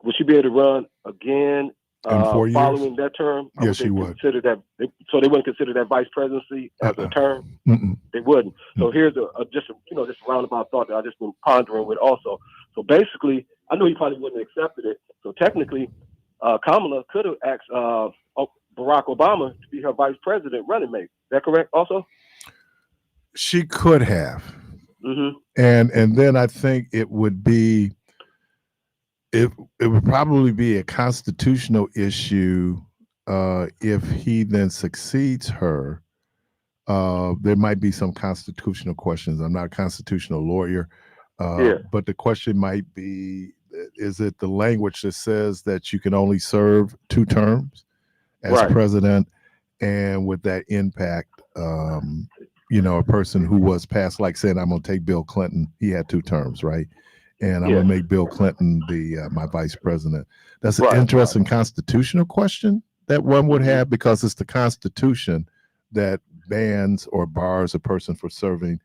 would she be able to run again In 4 years? following that term? Or Yes, she would. Consider that, so they wouldn't consider that vice presidency as a term? Mm-mm. They wouldn't. So here's just a roundabout thought that I just been pondering with also. So basically, I know he probably wouldn't have accepted it. So technically, Kamala could have asked Barack Obama to be her vice president running mate. Is that correct also? She could have. Mm-hmm. And then I think it would probably be a constitutional issue if he then succeeds her. There might be some constitutional questions. I'm not a constitutional lawyer, but the question might be: is it the language that says that you can only serve 2 terms as president, and would that impact a person who was past, like saying, I'm going to take Bill Clinton. He had 2 terms, right? And I'm going to make Bill Clinton my vice president. That's an interesting constitutional question that one would have, because it's the Constitution that bans or bars a person for serving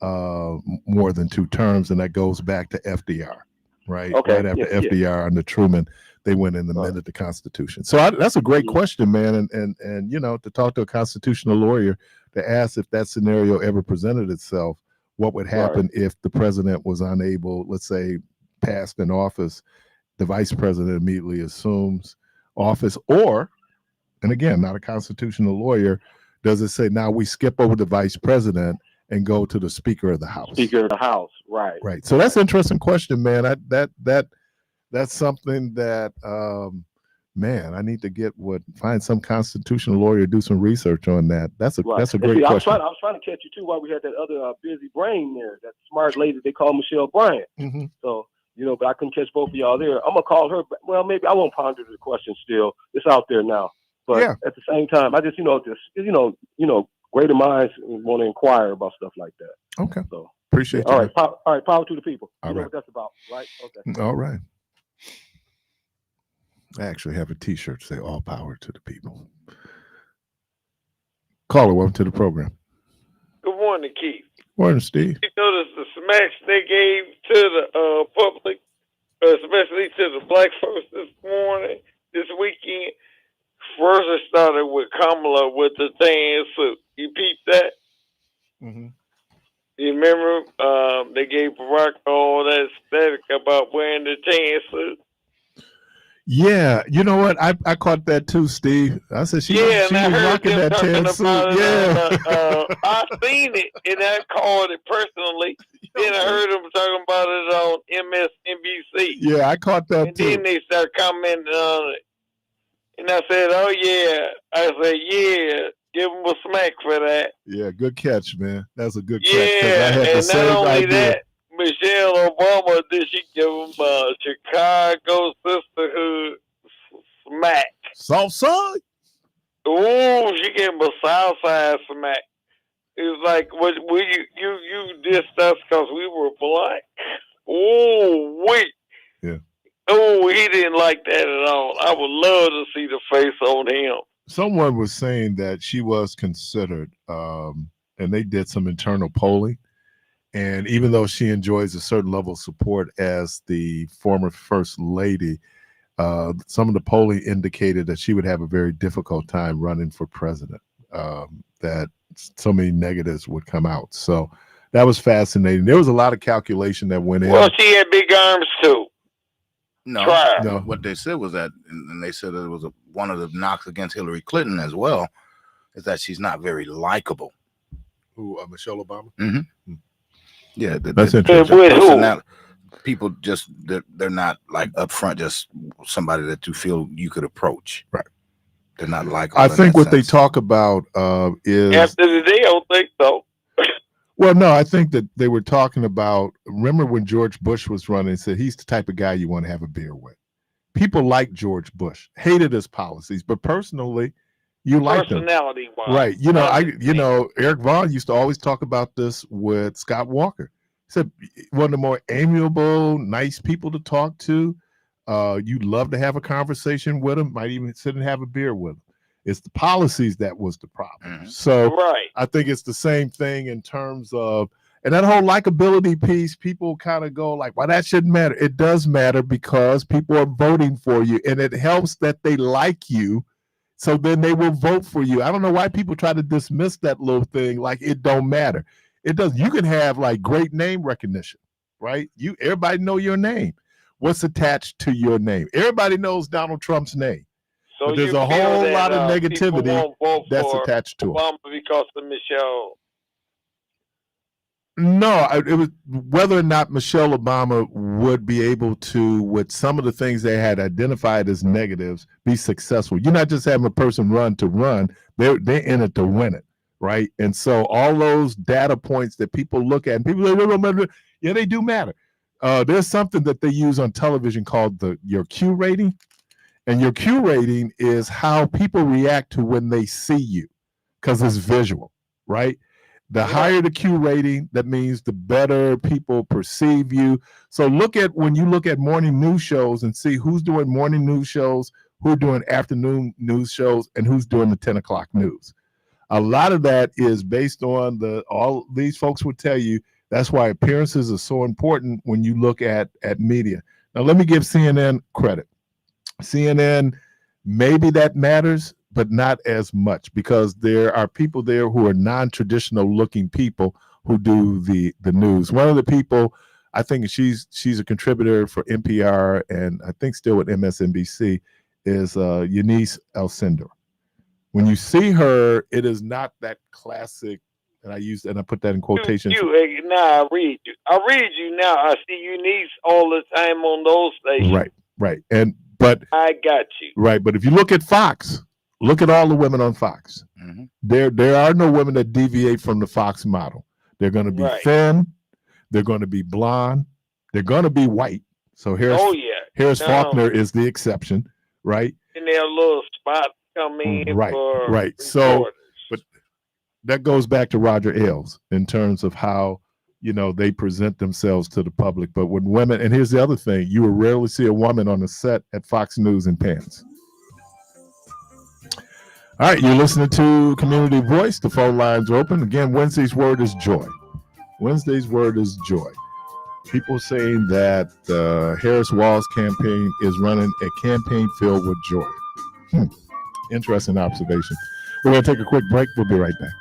more than 2 terms, and that goes back to FDR, right? Okay. Right after FDR under Truman, they went and amended the Constitution. So that's a great question, man. And to talk to a constitutional lawyer to ask if that scenario ever presented itself, what would happen if the president was unable, let's say, passed in office, the vice president immediately assumes office, or, and again, not a constitutional lawyer, does it say now we skip over the vice president and go to the Speaker of the House? Speaker of the House, right. Right. So that's an interesting question, man. That's something that man, I need to find some constitutional lawyer, do some research on that. That's a great question. I was trying to catch you too while we had that other busy brain there, that smart lady they call Michelle Bryant. Mm-hmm. So, but I couldn't catch both of y'all there. I'm gonna call her. Well, maybe I won't ponder the question still. It's out there now. But at the same time, I just greater minds want to inquire about stuff like that. Okay. So appreciate you. All right, power to the people. You know what that's about, right? Okay. All right. I actually have a T-shirt say "All power to the people." Caller, welcome to the program. Good morning, Keith. Morning, Steve. You notice the smacks they gave to the public, especially to the black folks this weekend. First, it started with Kamala with the tan suit. You peeped that? Mm-hmm. You remember they gave Barack all that static about wearing the tan suit? Yeah, you know what? I caught that too, Steve. I said she and I was heard rocking them that talking tan about suit. it Yeah. I seen it and I called it personally. Then I heard them talking about it on MSNBC. Yeah, I caught that and too. then they started commenting on it. And I said, oh, yeah. I said, yeah, give them a smack for that. Yeah, good catch, man. That's a good catch. Yeah, I had the and same not only idea. that, Michelle Obama, did she give them a Chicago Sisterhood smack? Southside? Oh, she gave him a Southside smack. It was like, you dissed us because we were black? Oh, wait. Yeah. Oh, he didn't like that at all. I would love to see the face on him. Someone was saying that she was considered, and they did some internal polling. And even though she enjoys a certain level of support as the former first lady, some of the polling indicated that she would have a very difficult time running for president, that so many negatives would come out. So that was fascinating. There was a lot of calculation that went in. Well, she had big arms too. No, what they said was that, and they said that it was one of the knocks against Hillary Clinton as well, is that she's not very likable. Who, Michelle Obama? Mm-hmm. Yeah, that's interesting. With who? People just they're not like upfront, just somebody that you feel you could approach. Right. They're not likable. I think what they talk about is after the day. I don't think so. Well, no, I think that they were talking about, remember when George Bush was running and said he's the type of guy you want to have a beer with. People like George Bush, hated his policies, but personally, you liked him. Personality-wise. Right. Eric Vaughn used to always talk about this with Scott Walker. He said one of the more amiable, nice people to talk to. You'd love to have a conversation with him, might even sit and have a beer with him. It's the policies that was the problem. Mm-hmm. So right. I think it's the same thing in terms of, and that whole likability piece, people kind of go like, well, that shouldn't matter. It does matter because people are voting for you, and it helps that they like you. So then they will vote for you. I don't know why people try to dismiss that little thing like it don't matter. It does. You can have like great name recognition, right? Everybody know your name. What's attached to your name? Everybody knows Donald Trump's name. So but there's a whole lot of negativity that's attached to Obama because of Michelle. No, it was whether or not Michelle Obama would be able to, with some of the things they had identified as negatives, be successful. You're not just having a person run to run; they're in it to win it, right? And so all those data points that people look at, and people say, yeah, they do matter. There's something that they use on television called your Q rating. And your Q rating is how people react to when they see you, because it's visual, right? The higher the Q rating, that means the better people perceive you. So when you look at morning news shows and see who's doing morning news shows, who's doing afternoon news shows, and who's doing the 10 o'clock news. A lot of that is based on all these folks will tell you that's why appearances are so important when you look at media. Now, let me give CNN credit. CNN, maybe that matters, but not as much, because there are people there who are non-traditional looking people who do the news. One of the people, I think she's a contributor for NPR and I think still with MSNBC, is Eunice Alcindor. When you see her, it is not that classic, and I put that in quotations. Now I read you. I read you now. I see Eunice all the time on those stations. Right. But I got you. Right, but if you look at Fox, look at all the women on Fox. Mm-hmm. There are no women that deviate from the Fox model. They're going to be thin. They're going to be blonde. They're going to be white. So Harris Faulkner is the exception, right? And their little spots come in. Right. So, but that goes back to Roger Ailes in terms of how they present themselves to the public. But when women, and here's the other thing, you will rarely see a woman on the set at Fox News in pants. All right, you're listening to Community Voice. The phone lines are open. Again, Wednesday's word is joy. Wednesday's word is joy. People saying that Harris Wall's campaign is running a campaign filled with joy. Interesting observation. We're going to take a quick break. We'll be right back.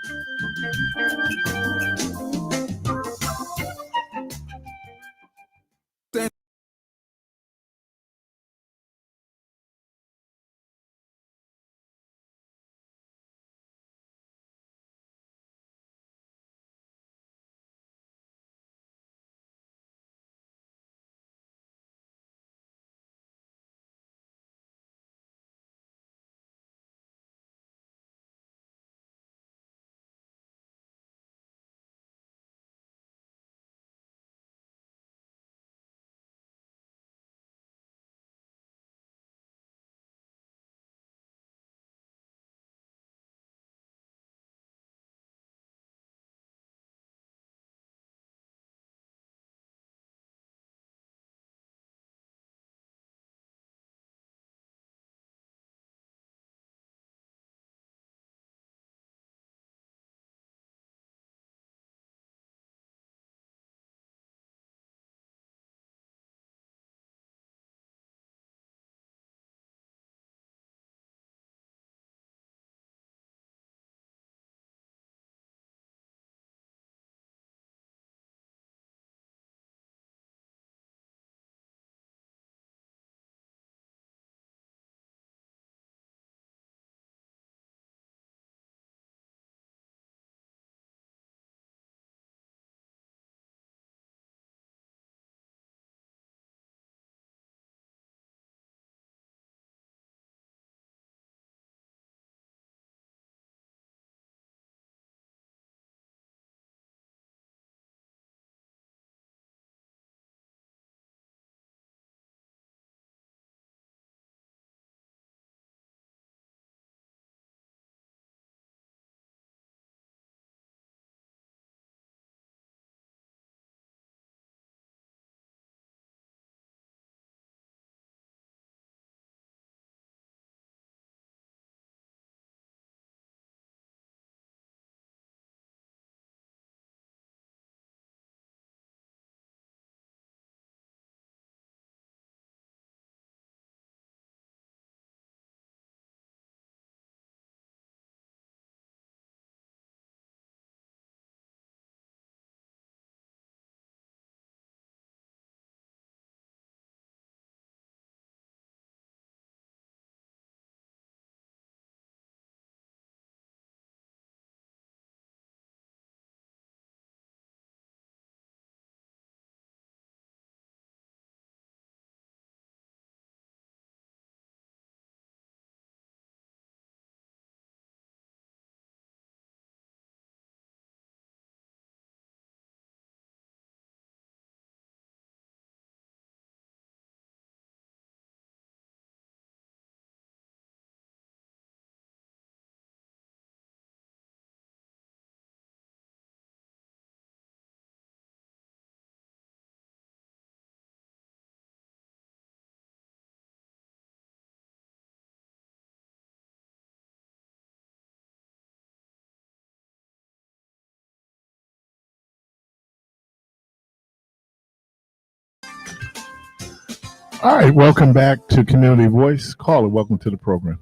All right, welcome back to Community Voice. Caller, welcome to the program.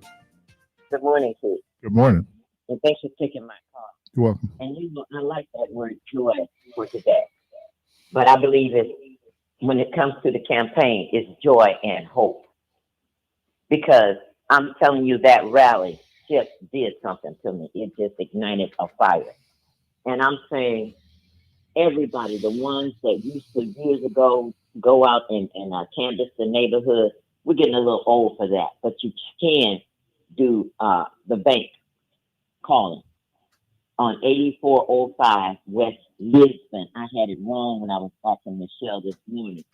Good morning, Keith. Good morning. And thanks for taking my call. You're welcome. And I like that word joy for today. But I believe when it comes to the campaign, it's joy and hope. Because I'm telling you, that rally just did something to me. It just ignited a fire. And I'm saying, everybody, the ones that used to years ago go out and canvass the neighborhood, we're getting a little old for that. But you can do the bank calling on 8405 West Lisbon. I had it wrong when I was talking to Michelle this morning.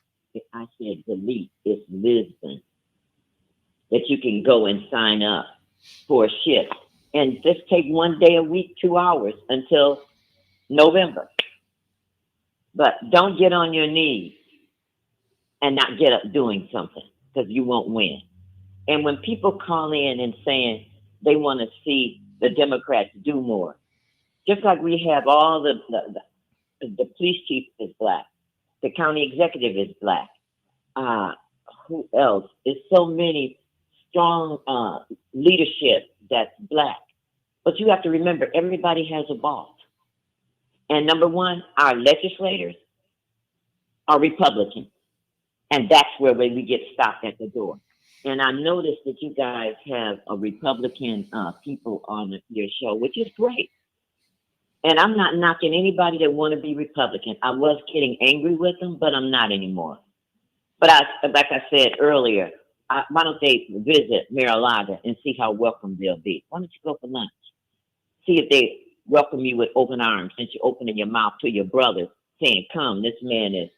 I said delete. It's Lisbon. That you can go and sign up for a shift. And just take one day a week, 2 hours until November. But don't get on your knees and not get up doing something, because you won't win. And when people call in and saying they want to see the Democrats do more. Just like we have all the police chief is black, the county executive is black. Who else? There's so many strong leadership that's black. But you have to remember, everybody has a boss. And number one, our legislators are Republican. And that's where we get stopped at the door. And I noticed that you guys have a Republican people on your show, which is great. And I'm not knocking anybody that want to be Republican. I was getting angry with them, but I'm not anymore. But like I said earlier, why don't they visit Mar-a-Lago and see how welcome they'll be? Why don't you go for lunch? See if they welcome you with open arms, since you're opening your mouth to your brothers, saying, come, this man is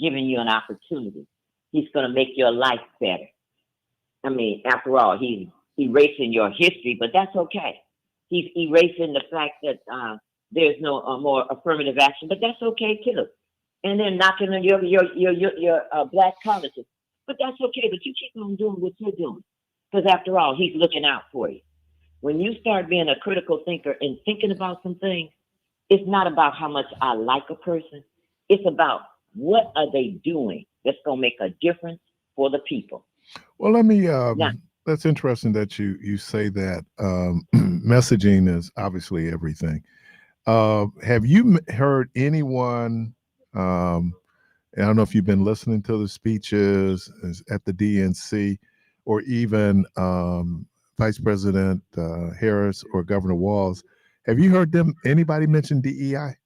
giving you an opportunity. He's going to make your life better. I mean, after all, he's erasing your history, but that's okay. He's erasing the fact that there's no more affirmative action, but that's okay too. And then knocking on your black colleges, but that's okay. But you keep on doing what you're doing, because after all, he's looking out for you. When you start being a critical thinker and thinking about some things, it's not about how much I like a person. It's about what are they doing that's going to make a difference for the people. Well, let me, that's interesting that you say that. Messaging is obviously everything. Have you heard anyone, I don't know if you've been listening to the speeches at the DNC, or even Vice President Harris or Governor Walz, have you heard anybody mention DEI?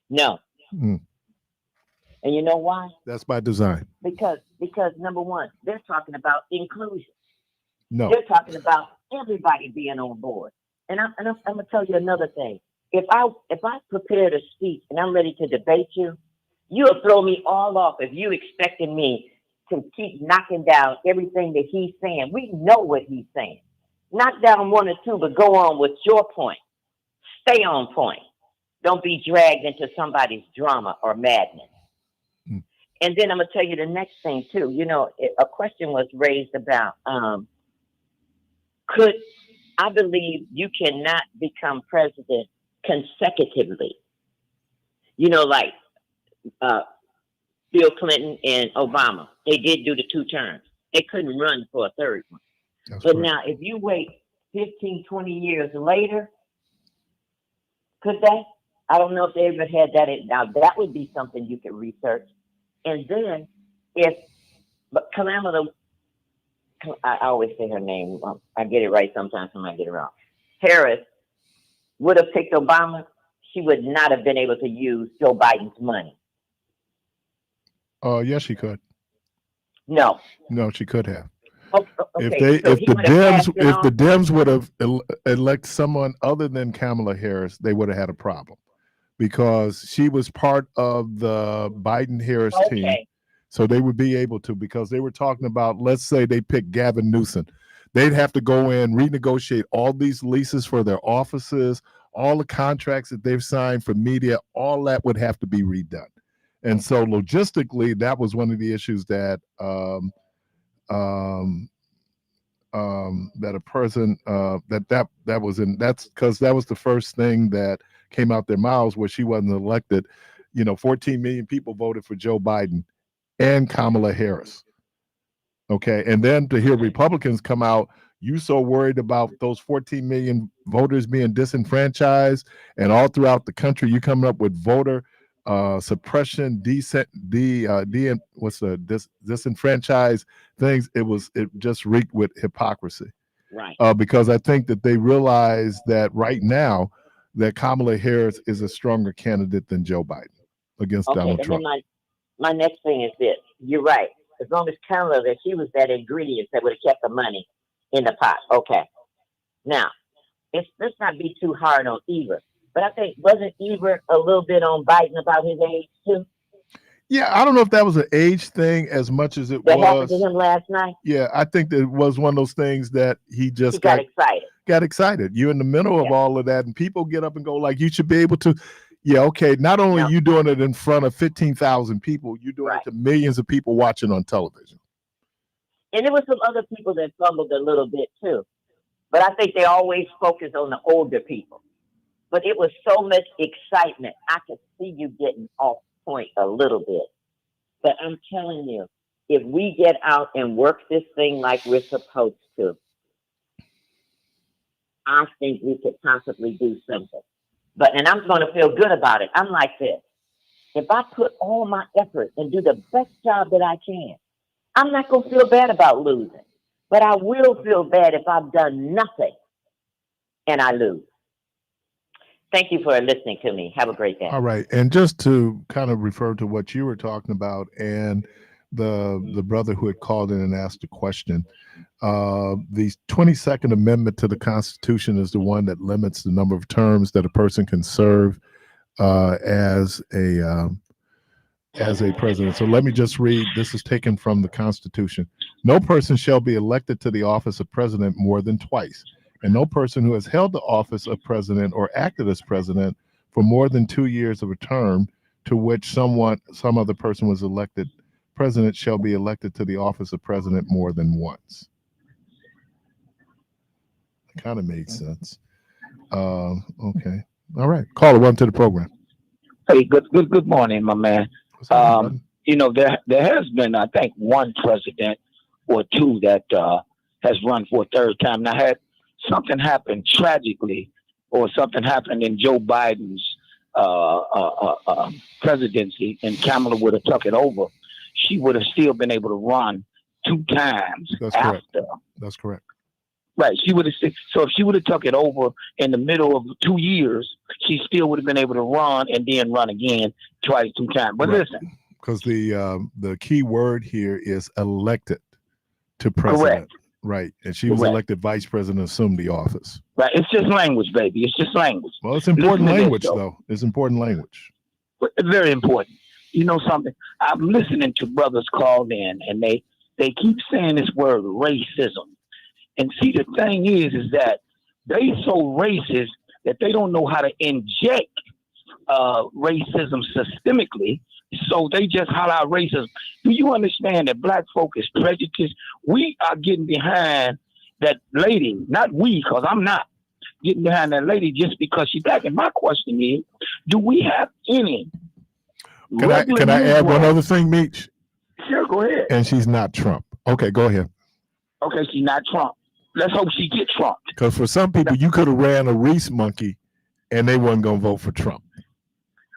No. And you know why? That's by design. Because number one, they're talking about inclusion. No. They're talking about everybody being on board. And I'm gonna tell you another thing. If I prepared a speech and I'm ready to debate you, you'll throw me all off if you expecting me to keep knocking down everything that he's saying. We know what he's saying. Knock down one or two, but go on with your point. Stay on point. Don't be dragged into somebody's drama or madness. And then I'm going to tell you the next thing, too. You know, a question was raised about, I believe you cannot become president consecutively. You know, like Bill Clinton and Obama, they did do the 2 terms. They couldn't run for a third one. That's but correct. Now, if you wait 15, 20 years later, could they? I don't know if they ever had that. Now, that would be something you could research. And then, but Kamala, I always say her name. I get it right sometimes, and I get it wrong. Parris would have picked Obama. She would not have been able to use Joe Biden's money. Yes, she could. No, she could have. Okay, If the Dems would have elected someone other than Kamala Harris, they would have had a problem, because she was part of the Biden-Harris team. So they would be able to, because they were talking about, let's say they picked Gavin Newsom. They'd have to go in, renegotiate all these leases for their offices, all the contracts that they've signed for media, all that would have to be redone. And so logistically, that was one of the issues that that a person that was in, that's because that was the first thing that came out their mouths where she wasn't elected. 14 million people voted for Joe Biden and Kamala Harris. Okay. And then to hear Republicans come out, you so worried about those 14 million voters being disenfranchised, and all throughout the country, you coming up with voter suppression, disenfranchised things. It just reeked with hypocrisy. Right. Because I think that they realize that right now that Kamala Harris is a stronger candidate than Joe Biden against Donald Trump. Then my next thing is this. You're right. As long as Kamala, that she was that ingredient that would have kept the money in the pot. Okay. Now, let's not be too hard on Eva. But I think, wasn't Eva a little bit on Biden about his age too? Yeah, I don't know if that was an age thing as much as it that was. happened to him last night. Yeah, I think that it was one of those things that he just got excited. Got excited. You're in the middle of all of that, and people get up and go like, "You should be able to." Yeah, okay. Not only you doing it in front of 15,000 people, you're doing it to millions of people watching on television. And there were some other people that fumbled a little bit too. But I think they always focus on the older people. But it was so much excitement. I could see you getting off point a little bit. But I'm telling you, if we get out and work this thing like we're supposed to, I think we could possibly do something. And I'm going to feel good about it. I'm like this. If I put all my effort and do the best job that I can, I'm not going to feel bad about losing. But I will feel bad if I've done nothing and I lose. Thank you for listening to me. Have a great day. All right. And just to kind of refer to what you were talking about and the brother who had called in and asked a question, the 22nd Amendment to the Constitution is the one that limits the number of terms that a person can serve as a president. So let me just read. This is taken from the Constitution. No person shall be elected to the office of president more than twice, and no person who has held the office of president or acted as president for more than 2 years of a term to which some other person was elected president shall be elected to the office of president more than once. Kind of made sense. Okay. All right. Caller, welcome to the program. Hey, good morning, my man. You know, there has been, I think, one president or two that has run for a third time. Now, had something happened tragically, or something happened in Joe Biden's presidency, and Kamala would have took it over, she would have still been able to run 2 times. That's after. Correct. That's correct. Right. She would have. So if she would have took it over in the middle of 2 years, she still would have been able to run and then run again 2 times. But right. Listen, because the key word here is elected to president. Correct. Right. And she was elected vice president, assumed the office. Right. It's just language, baby. It's just language. Well, it's important language, though. It's important language. Very important. You know something? I'm listening to brothers call in, and they keep saying this word racism. And see, the thing is that they so racist that they don't know how to inject racism systemically. So they just holler out racism. Do you understand that black folk is prejudiced? We are getting behind that lady, not we, because I'm not getting behind that lady just because she's black. And my question is, do we have any? Can I add one other thing, Meech? Sure, go ahead. And she's not Trump. Okay, go ahead. Okay, she's not Trump. Let's hope she gets Trump. Because for some people, you could have ran a Reese monkey, and they weren't going to vote for Trump.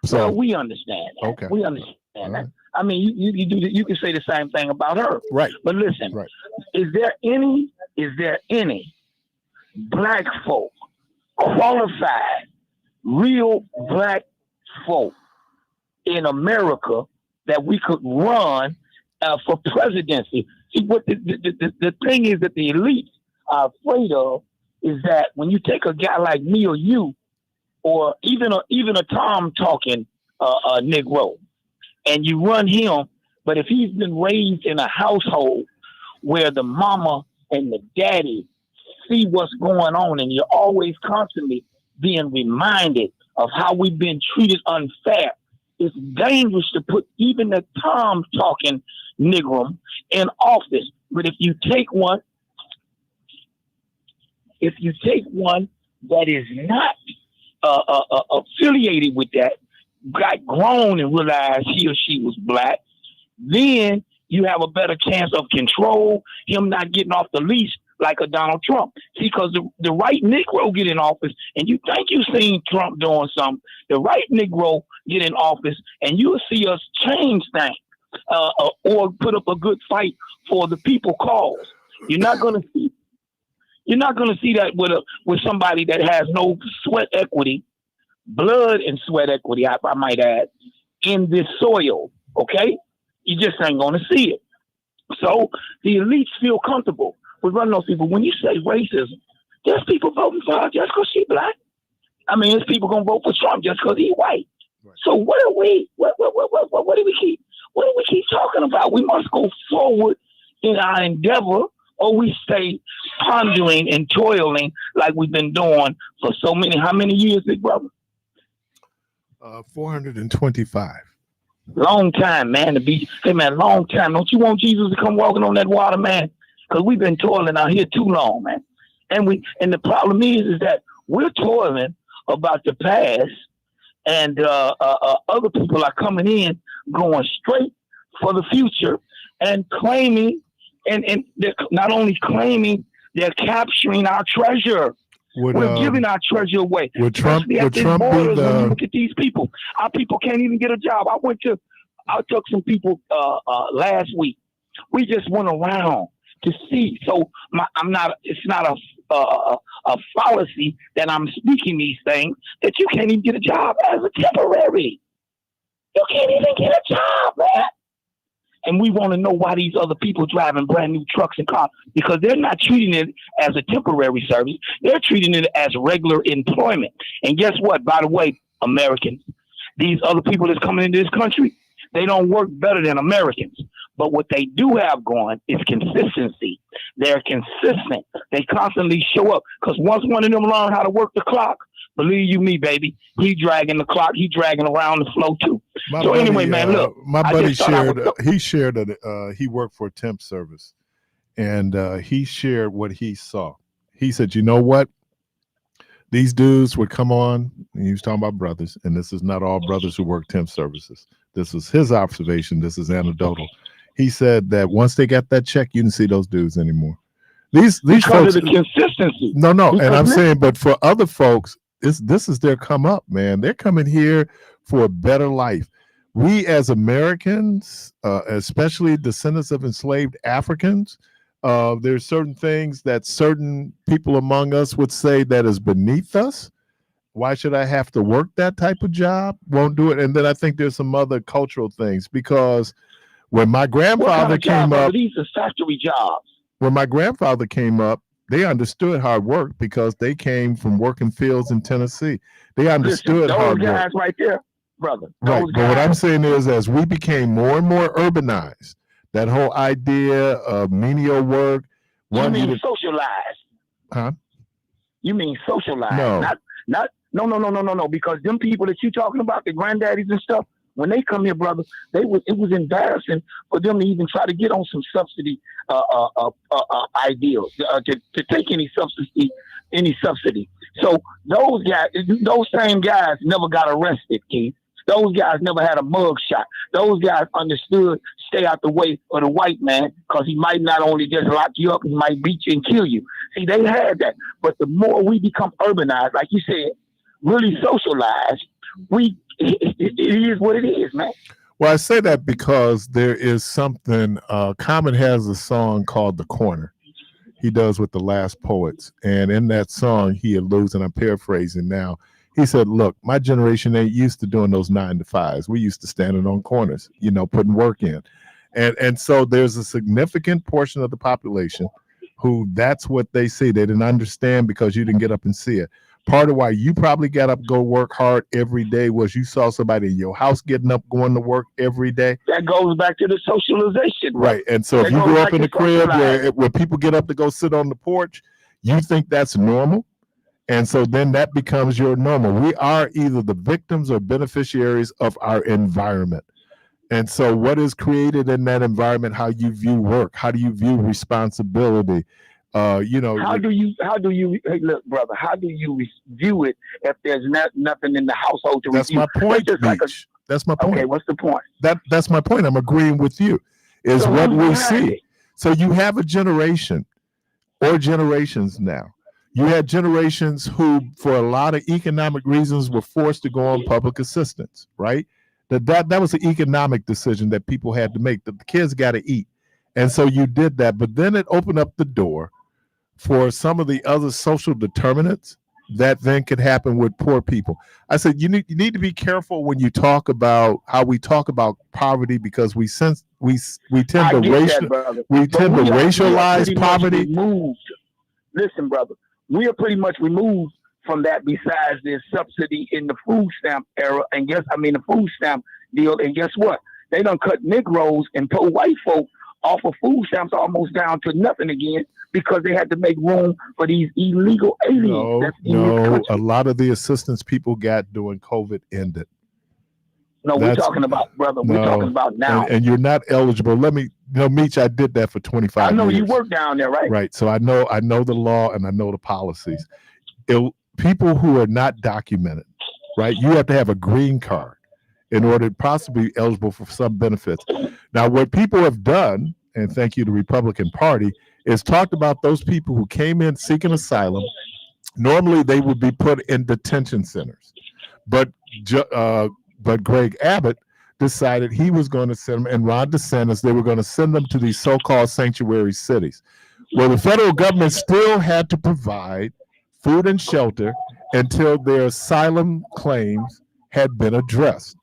So well, we understand that. Okay, we understand that. I mean, you can say the same thing about her, right? But listen, right. Is there any black folk, qualified, real black folk in America that we could run for presidency? See, what the thing is that the elite are afraid of is that when you take a guy like me or you, or even a Tom talking Negro, and you run him, but if he's been raised in a household where the mama and the daddy see what's going on, and you're always constantly being reminded of how we've been treated unfair, it's dangerous to put even the Tom talking Negro in office. But if you take one that is not affiliated with that, got grown and realized he or she was black, then you have a better chance of control, him not getting off the leash like a Donald Trump. See, because the right Negro get in office, and you think you've seen Trump doing something, the right Negro get in office, and you'll see us change things or put up a good fight for the people cause. You're not going to see that with somebody that has no sweat equity, blood and sweat equity, I might add, in this soil. Okay, you just ain't going to see it. So the elites feel comfortable with running those people. When you say racism, there's people voting for her just because she's black. I mean, there's people gonna vote for Trump just because he's white. Right. So what do we keep talking about? We must go forward in our endeavor, or we stay pondering and toiling like we've been doing for how many years, big brother? 425. Long time, man. Long time. Don't you want Jesus to come walking on that water, man? Because we've been toiling out here too long, man. And the problem is that we're toiling about the past, and other people are coming in going straight for the future and claiming, and they're not only claiming, they're capturing our treasure. We're giving our treasure away. Would Trump be when you look at these people, our people can't even get a job. I took some people last week. We just went around to see. So it's not a fallacy that I'm speaking these things, that you can't even get a job as a temporary. You can't even get a job, man. And we want to know why these other people driving brand new trucks and cars, because they're not treating it as a temporary service. They're treating it as regular employment. And guess what? By the way, Americans, these other people that's coming into this country, they don't work better than Americans. But what they do have going is consistency. They're consistent. They constantly show up. Because once one of them learn how to work the clock, believe you me, baby, he dragging the clock. He dragging around the flow too. Anyway, man, look. My buddy shared that he worked for a temp service, and he shared what he saw. He said, you know what? These dudes would come on, and he was talking about brothers, and this is not all brothers who work temp services. This is his observation. This is anecdotal. He said that once they got that check, you didn't see those dudes anymore. These folks, of the consistency. No, and I'm saying, but for other folks, this is their come up, man. They're coming here for a better life. We as Americans, especially descendants of enslaved Africans, there's certain things that certain people among us would say that is beneath us. Why should I have to work that type of job? Won't do it. And then I think there's some other cultural things, because when my grandfather came up, these are factory jobs. When my grandfather came up, they understood hard work because they came from working fields in Tennessee. They understood hard work. Those guys right there, brother. Right. But what I'm saying is, as we became more and more urbanized, that whole idea of menial work. You mean socialized? Huh? You mean socialized? No. No. Because them people that you talking about, the granddaddies and stuff, when they come here, brother, it was embarrassing for them to even try to get on some subsidy ideals, to take any subsidy. So those same guys never got arrested, Keith. Those guys never had a mug shot. Those guys understood, stay out the way of the white man, because he might not only just lock you up, he might beat you and kill you. See, they had that. But the more we become urbanized, like you said, really socialized, it is what it is, man. Well, I say that because there is something. Common has a song called "The Corner." He does with the Last Poets, and in that song, he alludes, and I'm paraphrasing now. He said, "Look, my generation ain't used to doing those 9-to-5s. We used to standing on corners, putting work in, and so there's a significant portion of the population who that's what they see. They didn't understand because you didn't get up and see it. Part of why you probably got up, go work hard every day was you saw somebody in your house getting up, going to work every day. That goes back to the socialization. Right. And so if you grew up in a crib where people get up to go sit on the porch, you think that's normal. And so then that becomes your normal. We are either the victims or beneficiaries of our environment. And so what is created in that environment, how you view work, how do you view responsibility? How do you hey, look, brother, how do you view it if there's nothing in the household to That's review? my point, that's my point. Okay, what's the point? That's my point. I'm agreeing with you, is so what we see. So you have a generation or generations now. You had generations who, for a lot of economic reasons, were forced to go on public assistance, right? That was an economic decision that people had to make, that the kids got to eat. And so you did that, but then it opened up the door for some of the other social determinants that then could happen with poor people. I said, you need to be careful when you talk about how we talk about poverty, because we tend to racialize poverty. Listen, brother, we are pretty much removed from that, besides this subsidy in the food stamp era, the food stamp deal. And guess what? They done cut Negroes and poor white folk off of food stamps almost down to nothing again, because they had to make room for these illegal aliens. No, a lot of the assistance people got during COVID ended. No, we're talking about, brother. We're talking about now. And you're not eligible. Let me, Meech, I did that for 25 years. I know you work down there, right? Right. So I know the law and I know the policies. People who are not documented, right? You have to have a green card in order to possibly be eligible for some benefits. Now, what people have done, and thank you to the Republican Party, is talked about those people who came in seeking asylum. Normally, they would be put in detention centers, but Greg Abbott decided he was going to send them, and Ron DeSantis, they were going to send them to these so-called sanctuary cities, where the federal government still had to provide food and shelter until their asylum claims had been addressed.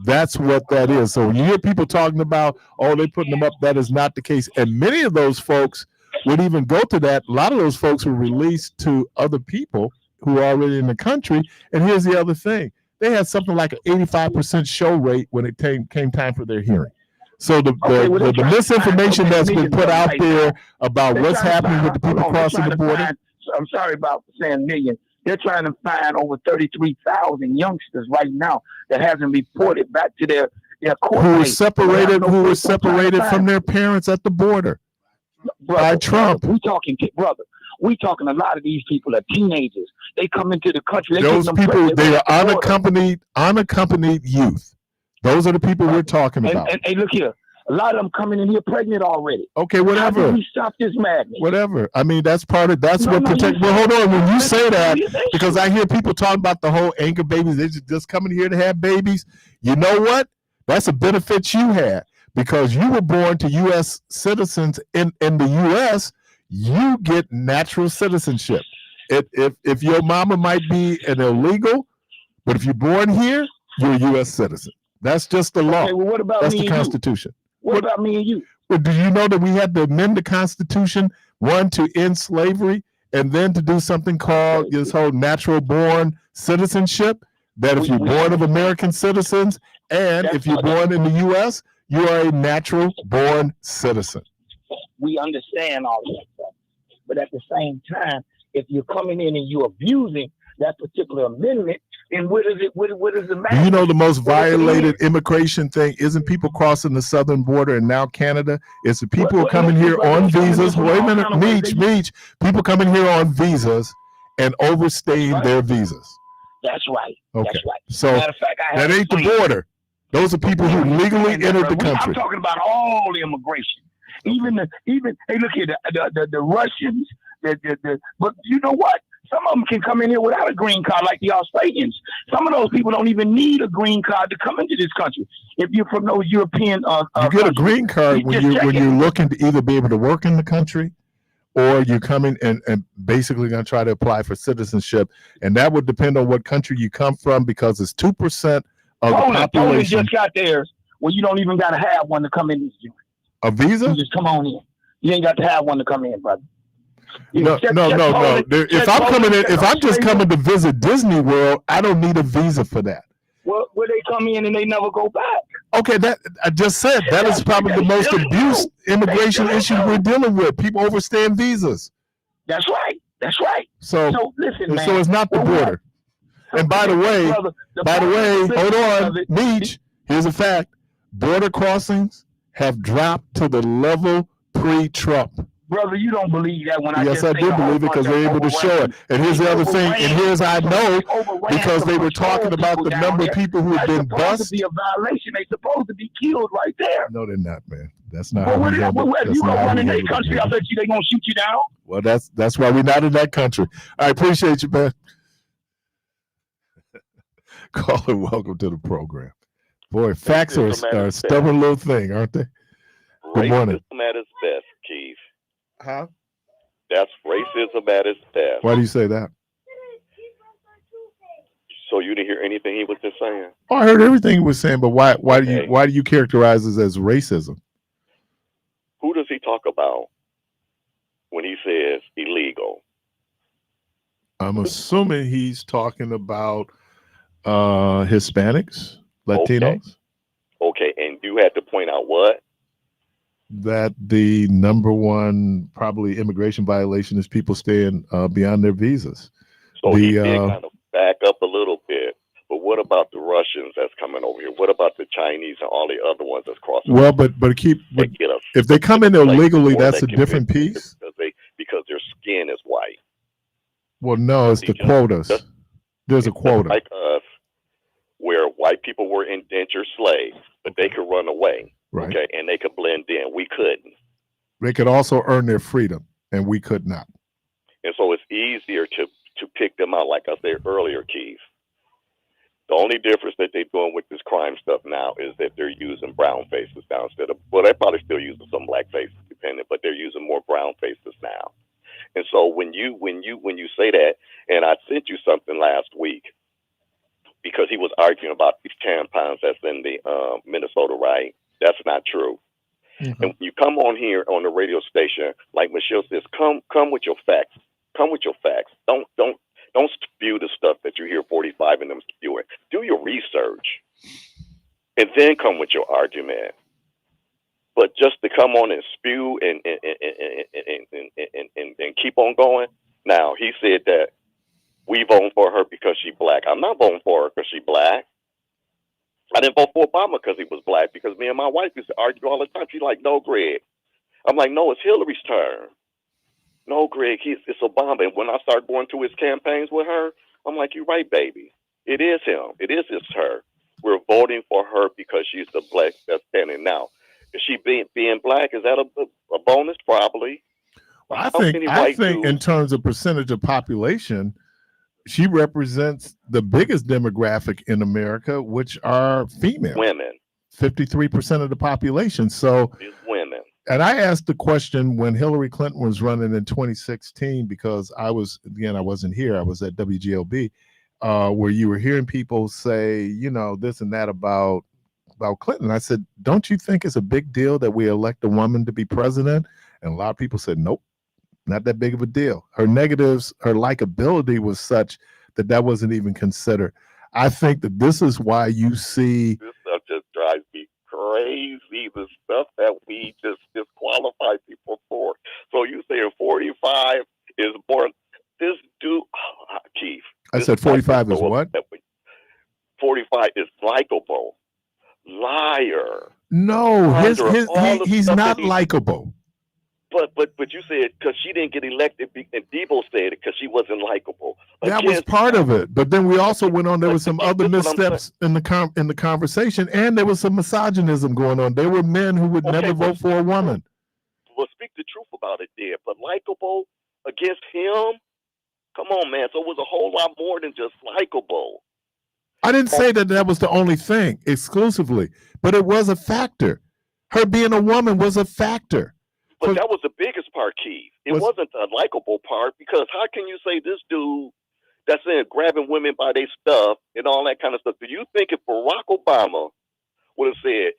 That's what that is. So when you hear people talking about, oh, they're putting them up, that is not the case. And many of those folks would even go to that. A lot of those folks were released to other people who are already in the country. And here's the other thing. They had something like an 85% show rate when it came time for their hearing. So the misinformation that's been put out there about what's happening with the people crossing the border. I'm sorry about saying million. They're trying to find over 33,000 youngsters right now that hasn't reported back to their court. Who were separated from their parents at the border by Trump. We talking a lot of these people are teenagers. They come into the country. Those people, they are unaccompanied youth. Those are the people we're talking about. And look here, a lot of them coming in here pregnant already. Okay, whatever. How do we stop this madness? Whatever. I mean, that's what protect. Well, hold on. When you say that, because I hear people talking about the whole anchor babies, they're just coming here to have babies. You know what? That's a benefit you had because you were born to U.S. citizens in the U.S. You get natural citizenship. If your mama might be an illegal, but if you're born here, you're a U.S. citizen. That's just the law. Okay, well, what about That's me the and Constitution. What about me and you? Well, do you know that we had to amend the Constitution, one, to end slavery, and then to do something called this whole natural born citizenship, that if you're born of American citizens and if you're born in the U.S., you are a natural born citizen. We understand all that stuff. But at the same time, if you're coming in and you're abusing that particular amendment, and what is the matter? Do you know the most violated immigration thing isn't people crossing the southern border and now Canada? It's the people coming here on visas. Wait a minute, Meech. People coming here on visas and overstaying their visas. That's right. Okay. That's right. So matter of fact, that ain't the border. Those are people who legally entered the country. I'm talking about all the immigration. Even hey, look here, the Russians, but you know what? Some of them can come in here without a green card, like the Australians. Some of those people don't even need a green card to come into this country. If you're from those European, you get a green card when you're looking to either be able to work in the country, or you're coming and basically going to try to apply for citizenship, and that would depend on what country you come from because it's 2% of the population. Poland just got theirs. Well, you don't even got to have one to come in this joint. A visa? You just come on in. You ain't got to have one to come in, brother. No. If I'm just coming to visit Disney World, I don't need a visa for that. Well, where they come in and they never go back. Okay, that I just said that is probably the most abused immigration issue we're dealing with. People overstaying visas. That's right. That's right. So listen, man. So it's not the border. And by the way, hold on, Meech. Here's a fact: border crossings have dropped to the level pre-Trump. Brother, you don't believe that when I yes, I do believe it because they're able to show it. And here's the other thing, and here's I know because they were talking about the number of people who have been bused. That's supposed to be a violation. They're supposed to be killed right there. No, they're not, man. That's not how we go. If you go run in their country, I bet you they're going to shoot you down. Well, that's why we're not in that country. I appreciate you, man. Caller, welcome to the program. Boy, facts are a stubborn little thing, aren't they? Good morning. Racism at its best, Keith. Huh? That's racism at its best. Why do you say that? So you didn't hear anything he was just saying? Oh, I heard everything he was saying, but why do you characterize this as racism? Who does he talk about when he says illegal? I'm assuming he's talking about Hispanics, Latinos. Okay, and you had to point out what? That the number one probably immigration violation is people staying beyond their visas. So he did kind of back up a little bit, but what about the Russians that's coming over here? What about the Chinese and all the other ones that's crossing? Well, but if they come in illegally, that's a different piece. Because their skin is white. Well, no, it's the quotas. There's a quota. Like us, where white people were indentured slaves, but they could run away. Right. Okay, and they could blend in. We couldn't. They could also earn their freedom, and we could not. And so it's easier to pick them out, like I said earlier, Keith. The only difference that they're doing with this crime stuff now is that they're using brown faces now instead of, well, they're probably still using some black faces, depending, but they're using more brown faces now. And so when you say that, and I sent you something last week because he was arguing about these tampons that's in the Minnesota, right? That's not true. Mm-hmm. And when you come on here on the radio station, like Michelle says, come with your facts. Come with your facts. Don't spew the stuff that you hear 45 in them spewing. Do your research, and then come with your argument. But just to come on and spew and keep on going. Now he said that we voting for her because she's black. I'm not voting for her because she's black. I didn't vote for Obama because he was black, because me and my wife used to argue all the time. She's like, no, Greg. I'm like, no, it's Hillary's turn. No, Greg, it's Obama. And when I start going through his campaigns with her, I'm like, you're right, baby. It is him. It's her. We're voting for her because she's the black that's standing now. Is she being black? Is that a bonus? Probably. Well, I think in terms of percentage of population, she represents the biggest demographic in America, which are female women. 53% of the population. So it's women. And I asked the question when Hillary Clinton was running in 2016, because I wasn't here. I was at WGLB, where you were hearing people say, this and that about Clinton. I said, don't you think it's a big deal that we elect a woman to be president? And a lot of people said, nope, not that big of a deal. Her negatives, her likability was such that wasn't even considered. I think that this is why you see. This stuff just drives me crazy. The stuff that we just disqualify people for. So you saying 45 is more? This dude, Keith. I said 45 is what? 45 is likable. Liar. No, he's not likable. But you said because she didn't get elected, and Debo said it because she wasn't likable. That was part of it. But then we also went on. There was some other missteps in the conversation, and there was some misogynism going on. There were men who would never vote for a woman. Well, speak the truth about it, there. But likable against him? Come on, man. So it was a whole lot more than just likable. I didn't say that was the only thing exclusively, but it was a factor. Her being a woman was a factor. But that was the biggest part, Keith. It wasn't the likable part, because how can you say this dude that's in grabbing women by their stuff and all that kind of stuff? Do you think if Barack Obama would have said,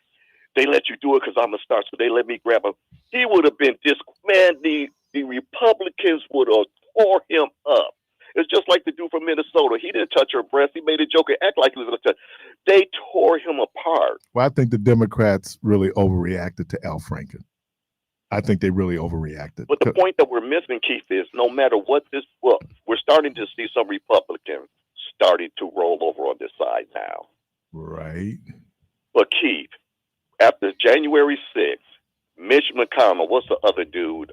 they let you do it because I'm a star, so they let me grab him, he would have been the Republicans would have tore him up. It's just like the dude from Minnesota. He didn't touch her breast. He made a joke and act like he was going to touch. They tore him apart. Well, I think the Democrats really overreacted to Al Franken. I think they really overreacted. But the point that we're missing, Keith, is no matter what we're starting to see some Republicans starting to roll over on this side now. Right. But Keith, after January 6th, Mitch McConnell, what's the other dude?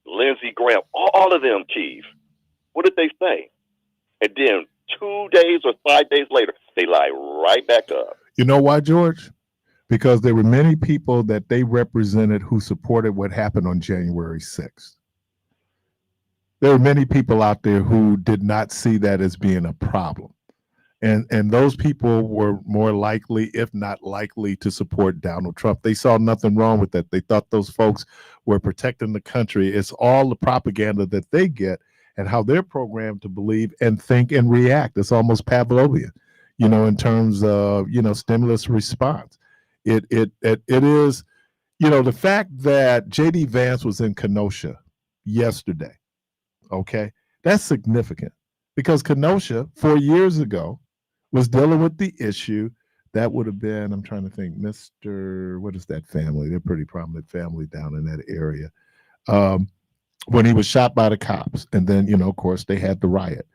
Lindsey Graham, all of them, Keith. What did they say? And then 2 days or 5 days later, they lie right back up. You know why, George? Because there were many people that they represented who supported what happened on January 6th. There were many people out there who did not see that as being a problem. And those people were more likely, if not likely, to support Donald Trump. They saw nothing wrong with that. They thought those folks were protecting the country. It's all the propaganda that they get and how they're programmed to believe and think and react. It's almost Pavlovian, in terms of, stimulus response. It is, the fact that J.D. Vance was in Kenosha yesterday, okay, that's significant, because Kenosha 4 years ago was dealing with the issue that would have been, I'm trying to think, what is that family? They're a pretty prominent family down in that area. When he was shot by the cops. And then, of course, they had the riot.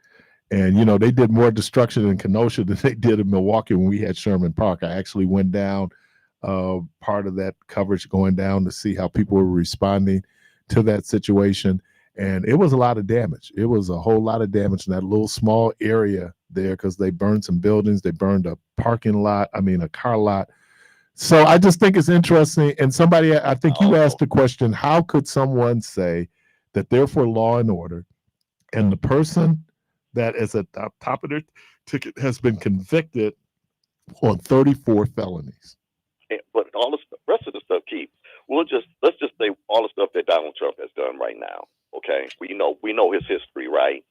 And, you know, they did more destruction in Kenosha than they did in Milwaukee when we had Sherman Park. I actually went down part of that coverage going down to see how people were responding to that situation. And it was a lot of damage. It was a whole lot of damage in that little small area there because they burned some buildings. They burned a parking lot, a car lot. So I just think it's interesting. And somebody, I think you asked the question, how could someone say that they're for law and order and the person that is at the top of their ticket has been convicted on 34 felonies? But all the rest of the stuff, Keith, let's just say all the stuff that Donald Trump has done right now. Okay, we know his history, right?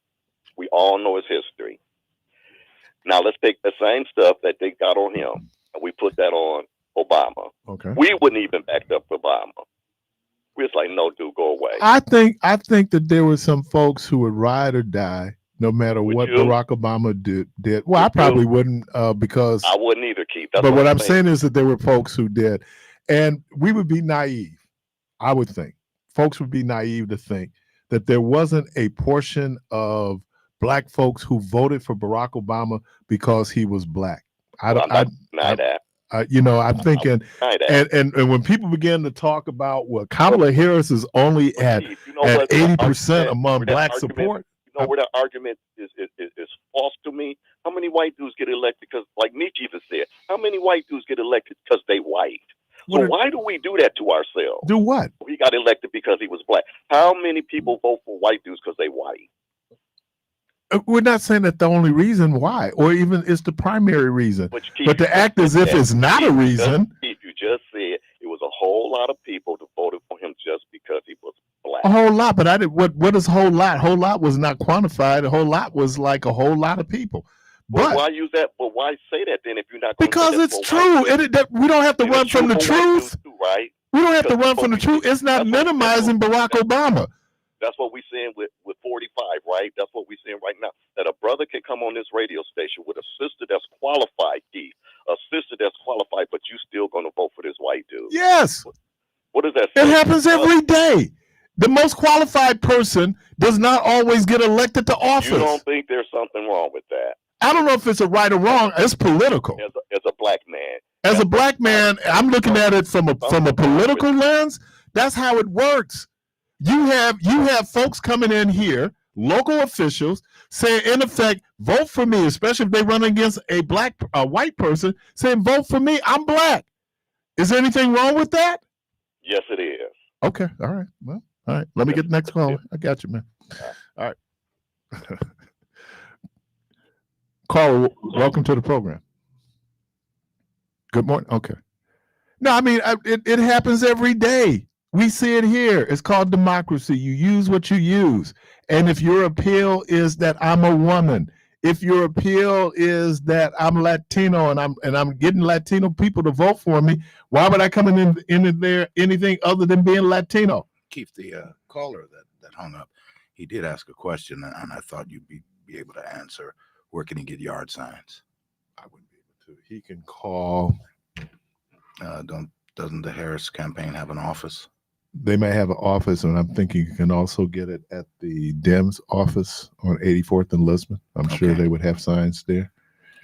We all know his history. Now let's take the same stuff that they got on him and we put that on Obama. Okay, we wouldn't even back up Obama. We're just like, no, dude, go away. I think that there were some folks who would ride or die no matter what Barack Obama did. Well, I probably wouldn't because I wouldn't either, Keith. But what I'm saying is that there were folks who did, and we would be naive. I would think folks would be naive to think that there wasn't a portion of black folks who voted for Barack Obama because he was black. I'm thinking, and when people begin to talk about, well, Kamala Harris is only at 80% among black support. You know where that argument is false to me? How many white dudes get elected because, like Nietzsche even said, how many white dudes get elected because they white? So why do we do that to ourselves? Do what? He got elected because he was black. How many people vote for white dudes because they white? We're not saying that the only reason why, or even it's the primary reason. But to act as if it's not a reason. If you just said it was a whole lot of people that voted for him just because he was black. A whole lot, but I did. What is whole lot? Whole lot was not quantified. A whole lot was like a whole lot of people. But why use that? But why say that then if you're not? Because it's true. We don't have to run from the truth, right? We don't have to run from the truth. It's not minimizing Barack Obama. That's what we're saying with 45, right? That's what we're saying right now. That a brother can come on this radio station with a sister that's qualified, Keith. A sister that's qualified, but you still going to vote for this white dude. Yes. What does that say? It happens every day. The most qualified person does not always get elected to office. You don't think there's something wrong with that? I don't know if it's a right or wrong. It's political. As a black man. As a black man, I'm looking at it from a political lens. That's how it works. You have folks coming in here, local officials, saying, in effect, vote for me, especially if they run against a white person, saying, vote for me, I'm black. Is there anything wrong with that? Yes, it is. Okay, all right. Well, all right. Let me get the next call. I got you, man. All right. Caller, welcome to the program. Good morning. Okay. No, I mean, it happens every day. We see it here. It's called democracy. You use what you use. And if your appeal is that I'm a woman, if your appeal is that I'm Latino and I'm getting Latino people to vote for me, why would I come in there anything other than being Latino? Keith, the caller that hung up, he did ask a question, and I thought you'd be able to answer. Where can he get yard signs? I wouldn't be able to. He can call. Doesn't the Harris campaign have an office? They may have an office, and I'm thinking you can also get it at the Dems office on 84th and Lisbon. I'm sure they would have signs there.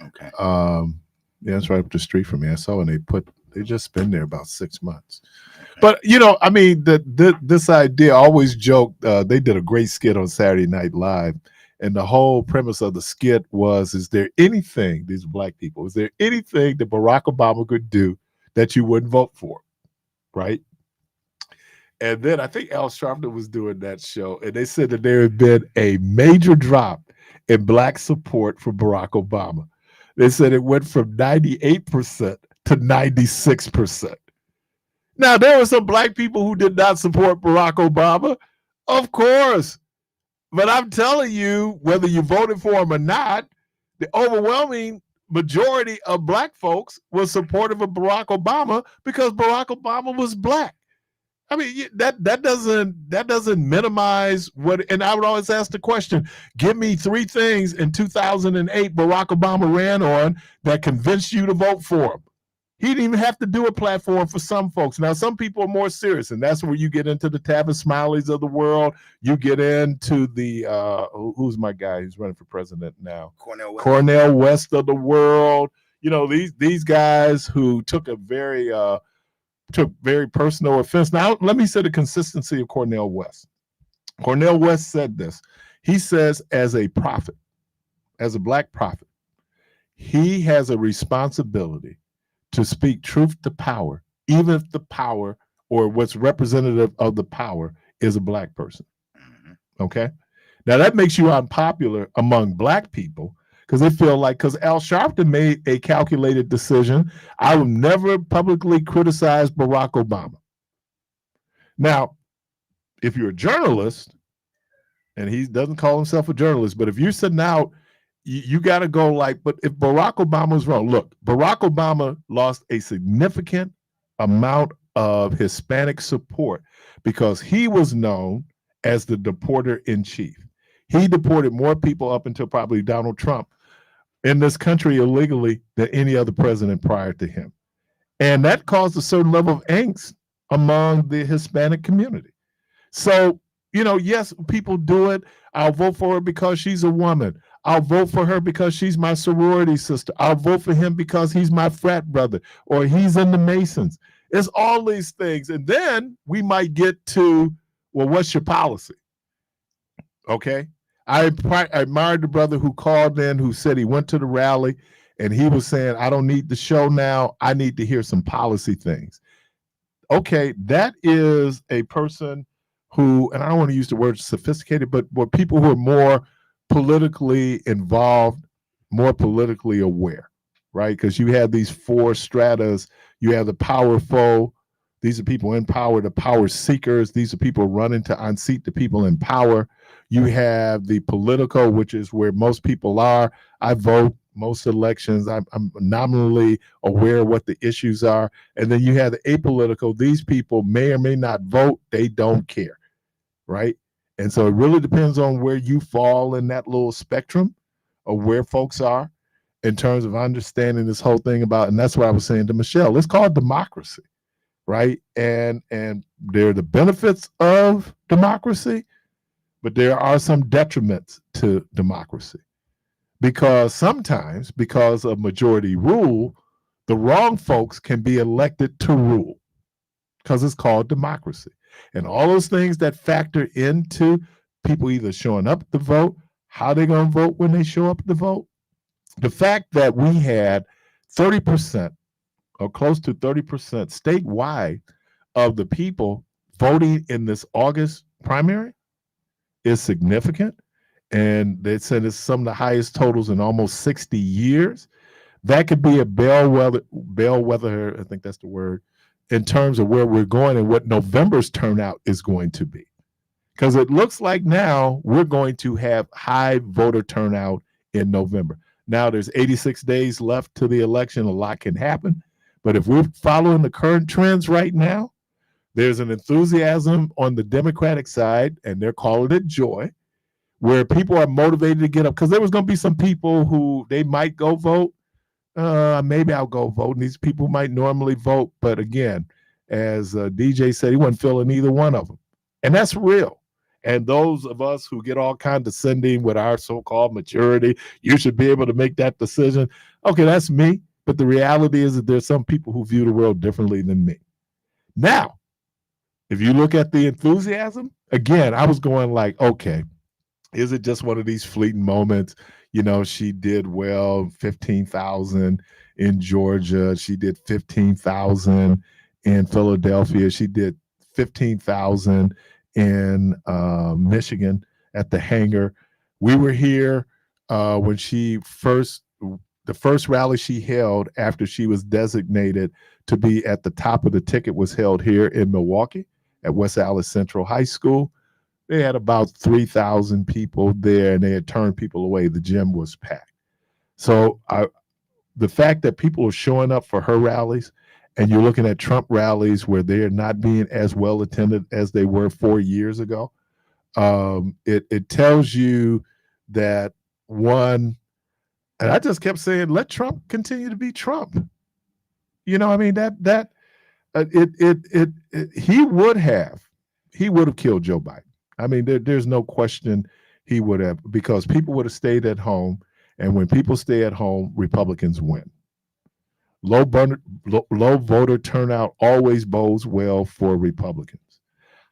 Okay. Yeah, it's right up the street from me. I saw when they just been there about 6 months. Okay. But I mean, this idea, I always joke. They did a great skit on Saturday Night Live, and the whole premise of the skit was: is there anything, these black people, is there anything that Barack Obama could do that you wouldn't vote for, right? And then I think Al Sharpton was doing that show, and they said that there had been a major drop in black support for Barack Obama. They said it went from 98% to 96%. Now, there were some black people who did not support Barack Obama, of course. But I'm telling you, whether you voted for him or not, the overwhelming majority of black folks was supportive of Barack Obama because Barack Obama was black. I mean, that doesn't minimize what. And I would always ask the question: give me 3 things in 2008 Barack Obama ran on that convinced you to vote for him. He didn't even have to do a platform for some folks. Now, some people are more serious, and that's where you get into the Tavis Smileys of the world. You get into the who's my guy who's running for president now? Cornel West of the world. You know, these guys who took very personal offense. Now, let me say the consistency of Cornel West. Cornel West said this. He says, as a prophet, as a black prophet, he has a responsibility to speak truth to power, even if the power or what's representative of the power is a black person. Okay? Now, that makes you unpopular among black people because they feel like, because Al Sharpton made a calculated decision, I will never publicly criticize Barack Obama. Now, if you're a journalist, and he doesn't call himself a journalist, but if you're sitting out, you got to go like, but if Barack Obama was wrong, look, Barack Obama lost a significant amount of Hispanic support because he was known as the deporter in chief. He deported more people up until probably Donald Trump in this country illegally than any other president prior to him. And that caused a certain level of angst among the Hispanic community. So, you know, yes, people do it. I'll vote for her because she's a woman. I'll vote for her because she's my sorority sister. I'll vote for him because he's my frat brother or he's in the Masons. It's all these things. And then we might get to, well, what's your policy? Okay. I admired the brother who called in, who said he went to the rally and he was saying, I don't need the show now. I need to hear some policy things. Okay. That is a person who, and I don't want to use the word sophisticated, but people who are more politically involved, more politically aware, right? Because you have these four stratas. You have the powerful. These are people in power, the power seekers. These are people running to unseat the people in power. You have the political, which is where most people are. I vote most elections. I'm nominally aware of what the issues are. And then you have the apolitical. These people may or may not vote. They don't care, right? And so it really depends on where you fall in that little spectrum of where folks are in terms of understanding this whole thing about, and that's what I was saying to Michelle, it's called democracy, right? And there are the benefits of democracy, but there are some detriments to democracy. Because sometimes, because of majority rule, the wrong folks can be elected to rule because it's called democracy. And all those things that factor into people either showing up to vote, how they're going to vote when they show up to vote. The fact that we had 30% or close to 30% statewide of the people voting in this August primary is significant. And they said it's some of the highest totals in almost 60 years. That could be a bellwether, I think that's the word, in terms of where we're going and what November's turnout is going to be. Because it looks like now we're going to have high voter turnout in November. Now there's 86 days left to the election. A lot can happen. But if we're following the current trends right now, there's an enthusiasm on the Democratic side, and they're calling it joy, where people are motivated to get up. Because there was going to be some people who they might go vote. Maybe I'll go vote. And these people might normally vote. But again, as DJ said, he wasn't feeling either one of them. And that's real. And those of us who get all condescending with our so-called maturity, you should be able to make that decision. Okay, that's me. But the reality is that there's some people who view the world differently than me. Now, if you look at the enthusiasm, again, I was going like, okay, is it just one of these fleeting moments? You know, she did well, 15,000 in Georgia. She did 15,000 in Philadelphia. She did 15,000 in Michigan at the hangar. We were here when the first rally she held after she was designated to be at the top of the ticket was held here in Milwaukee at West Allis Central High School. They had about 3,000 people there, and they had turned people away. The gym was packed. So the fact that people are showing up for her rallies, and you're looking at Trump rallies where they're not being as well attended as they were 4 years ago, it tells you that, one, and I just kept saying, let Trump continue to be Trump. You know, I mean he would have killed Joe Biden. I mean, there's no question he would have, because people would have stayed at home, and when people stay at home, Republicans win. Low voter turnout always bodes well for Republicans.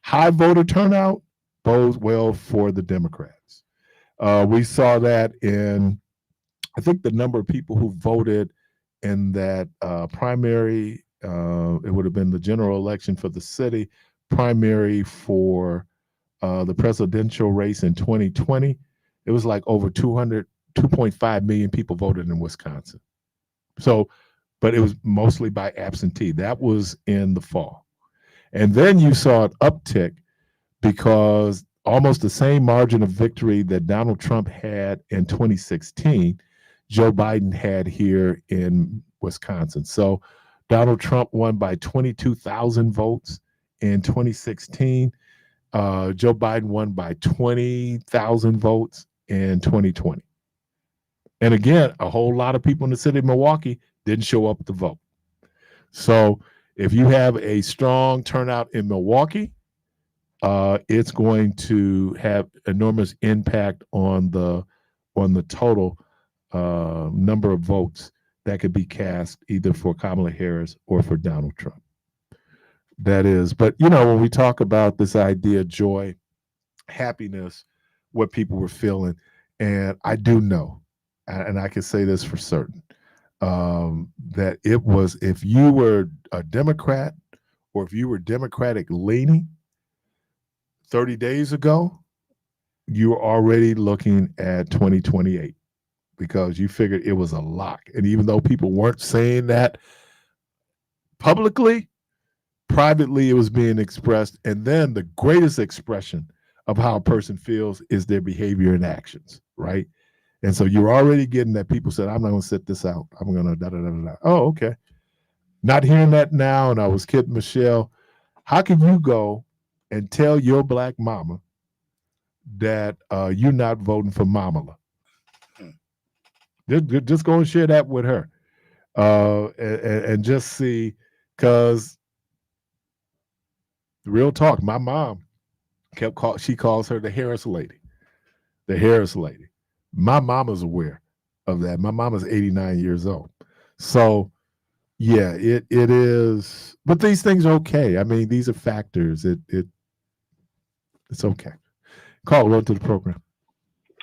High voter turnout bodes well for the Democrats. We saw that in, I think, the number of people who voted in that primary. It would have been the general election for the city, primary for the presidential race in 2020. It was like over 2.5 million people voted in Wisconsin. So, but it was mostly by absentee. That was in the fall. And then you saw an uptick because almost the same margin of victory that Donald Trump had in 2016, Joe Biden had here in Wisconsin. So Donald Trump won by 22,000 votes in 2016. Joe Biden won by 20,000 votes in 2020. And again, a whole lot of people in the city of Milwaukee didn't show up to vote. So if you have a strong turnout in Milwaukee, it's going to have enormous impact on the total number of votes that could be cast either for Kamala Harris or for Donald Trump. That is, but you know, when we talk about this idea, joy, happiness, what people were feeling, and I do know, and I can say this for certain, that it was, if you were a Democrat or if you were Democratic leaning 30 days ago, you were already looking at 2028 because you figured it was a lock. And even though people weren't saying that publicly, privately it was being expressed. And then the greatest expression of how a person feels is their behavior and actions, right? And so you're already getting that people said, I'm not going to sit this out. I'm going to da-da-da-da-da. Oh, okay. Not hearing that now. And I was kidding Michelle. How can you go and tell your black mama that you're not voting for Mamala? Just go and share that with her. And just see, because real talk, my mom she calls her the Harris lady. The Harris lady. My mama's aware of that. My mama's 89 years old. So yeah, it is, but these things are okay. I mean, these are factors. It's okay. Call, welcome to the program.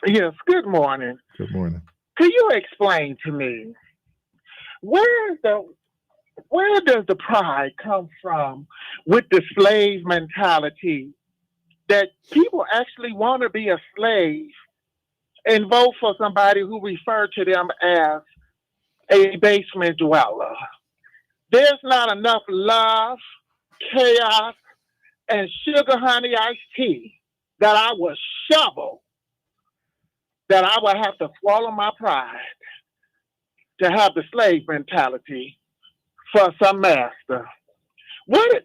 Yes, good morning. Good morning. Can you explain to me where does the pride come from with the slave mentality that people actually want to be a slave and vote for somebody who refer to them as a basement dweller? There's not enough love, chaos, and sugar honey iced tea that I would shovel, that I would have to swallow my pride to have the slave mentality for some master.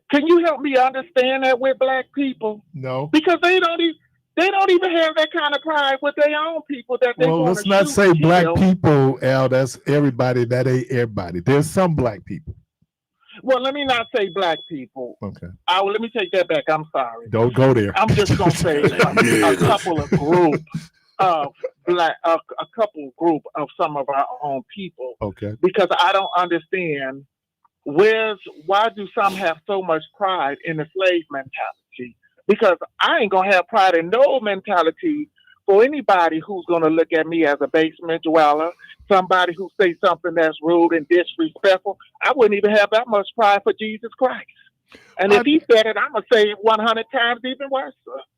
Can you help me understand that with black people? No. Because they don't even have that kind of pride with their own people that they want to let's not say black people, Al. That's everybody. That ain't everybody. There's some black people. Well, let me not say black people. Okay. Let me take that back. I'm sorry. Don't go there. I'm just gonna say a couple of group of black, a couple group of some of our own people. Okay. Because I don't understand why do some have so much pride in the slave mentality? Because I ain't gonna have pride in no mentality for anybody who's gonna look at me as a basement dweller, somebody who say something that's rude and disrespectful. I wouldn't even have that much pride for Jesus Christ. And if he said it, I'm gonna say it 100 times even worse.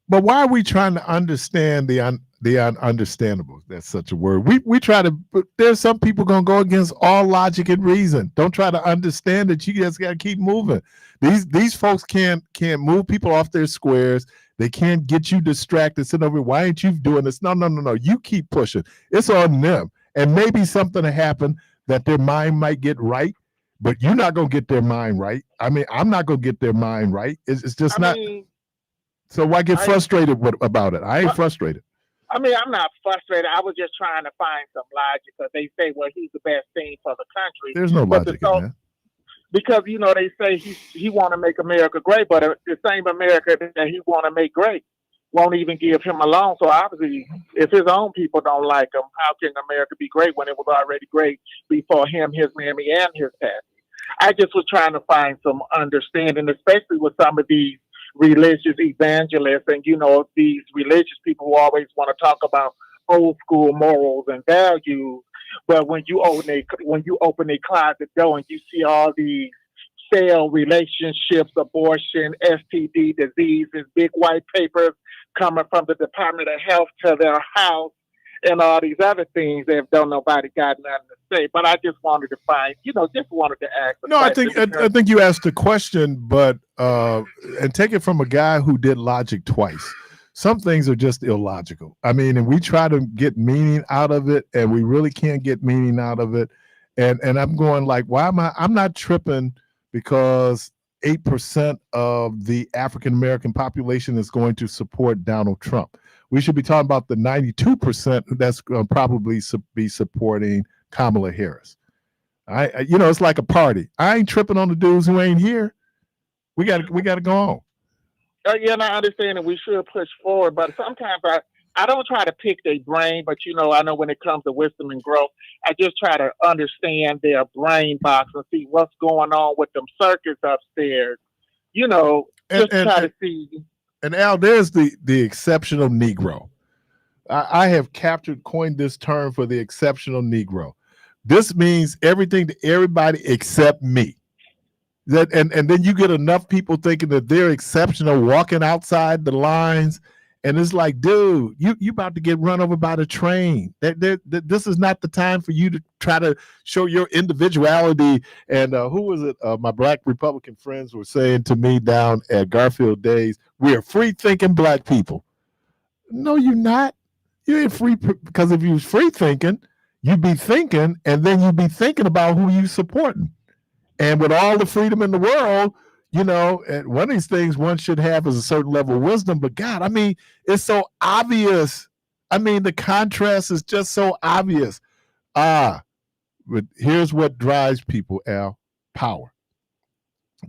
But why are we trying to understand the ununderstandable? That's such a word. We try to. There's some people gonna go against all logic and reason. Don't try to understand it. You just gotta keep moving. These folks can't move people off their squares. They can't get you distracted. Sit over. Why ain't you doing this? No. You keep pushing. It's on them. And maybe something will happen that their mind might get right, but you're not gonna get their mind right. I mean, I'm not gonna get their mind right. It's just not. So why get frustrated about it? I ain't frustrated. I mean, I'm not frustrated. I was just trying to find some logic because they say, well, he's the best thing for the country. There's no logic in that. because they say he want to make America great, but the same America that he want to make great won't even give him a loan. So obviously, if his own people don't like him, how can America be great when it was already great before him, his mammy, and his daddy? I just was trying to find some understanding, especially with some of these religious evangelists and these religious people who always want to talk about old school morals and values. But when you open a closet door and you see all these failed relationships, abortion, STD diseases, big white papers coming from the Department of Health to their house, and all these other things that don't nobody got nothing to say. But I just wanted to find, just wanted to ask. No, I think you asked a question, but and take it from a guy who did logic twice. Some things are just illogical. I mean, and we try to get meaning out of it, and we really can't get meaning out of it. And I'm going like, why am I'm not tripping because 8% of the African American population is going to support Donald Trump. We should be talking about the 92% that's going to probably be supporting Kamala Harris. It's like a party. I ain't tripping on the dudes who ain't here. We got to go on. Yeah, and I understand that we should push forward, but sometimes I don't try to pick their brain, but I know when it comes to wisdom and growth, I just try to understand their brain box and see what's going on with them circuits upstairs. Try to see. And Al, there's the exceptional Negro. I have coined this term for the exceptional Negro. This means everything to everybody except me. And then you get enough people thinking that they're exceptional, walking outside the lines, and it's like, dude, you about to get run over by the train. This is not the time for you to try to show your individuality. And who was it? My black Republican friends were saying to me down at Garfield Days, we are free-thinking black people. No, you're not. You ain't free, because if you was free-thinking, you'd be thinking, and then you'd be thinking about who you supporting. And with all the freedom in the world, and one of these things one should have is a certain level of wisdom. But God, I mean, it's so obvious. I mean, the contrast is just so obvious. But here's what drives people, Al: power.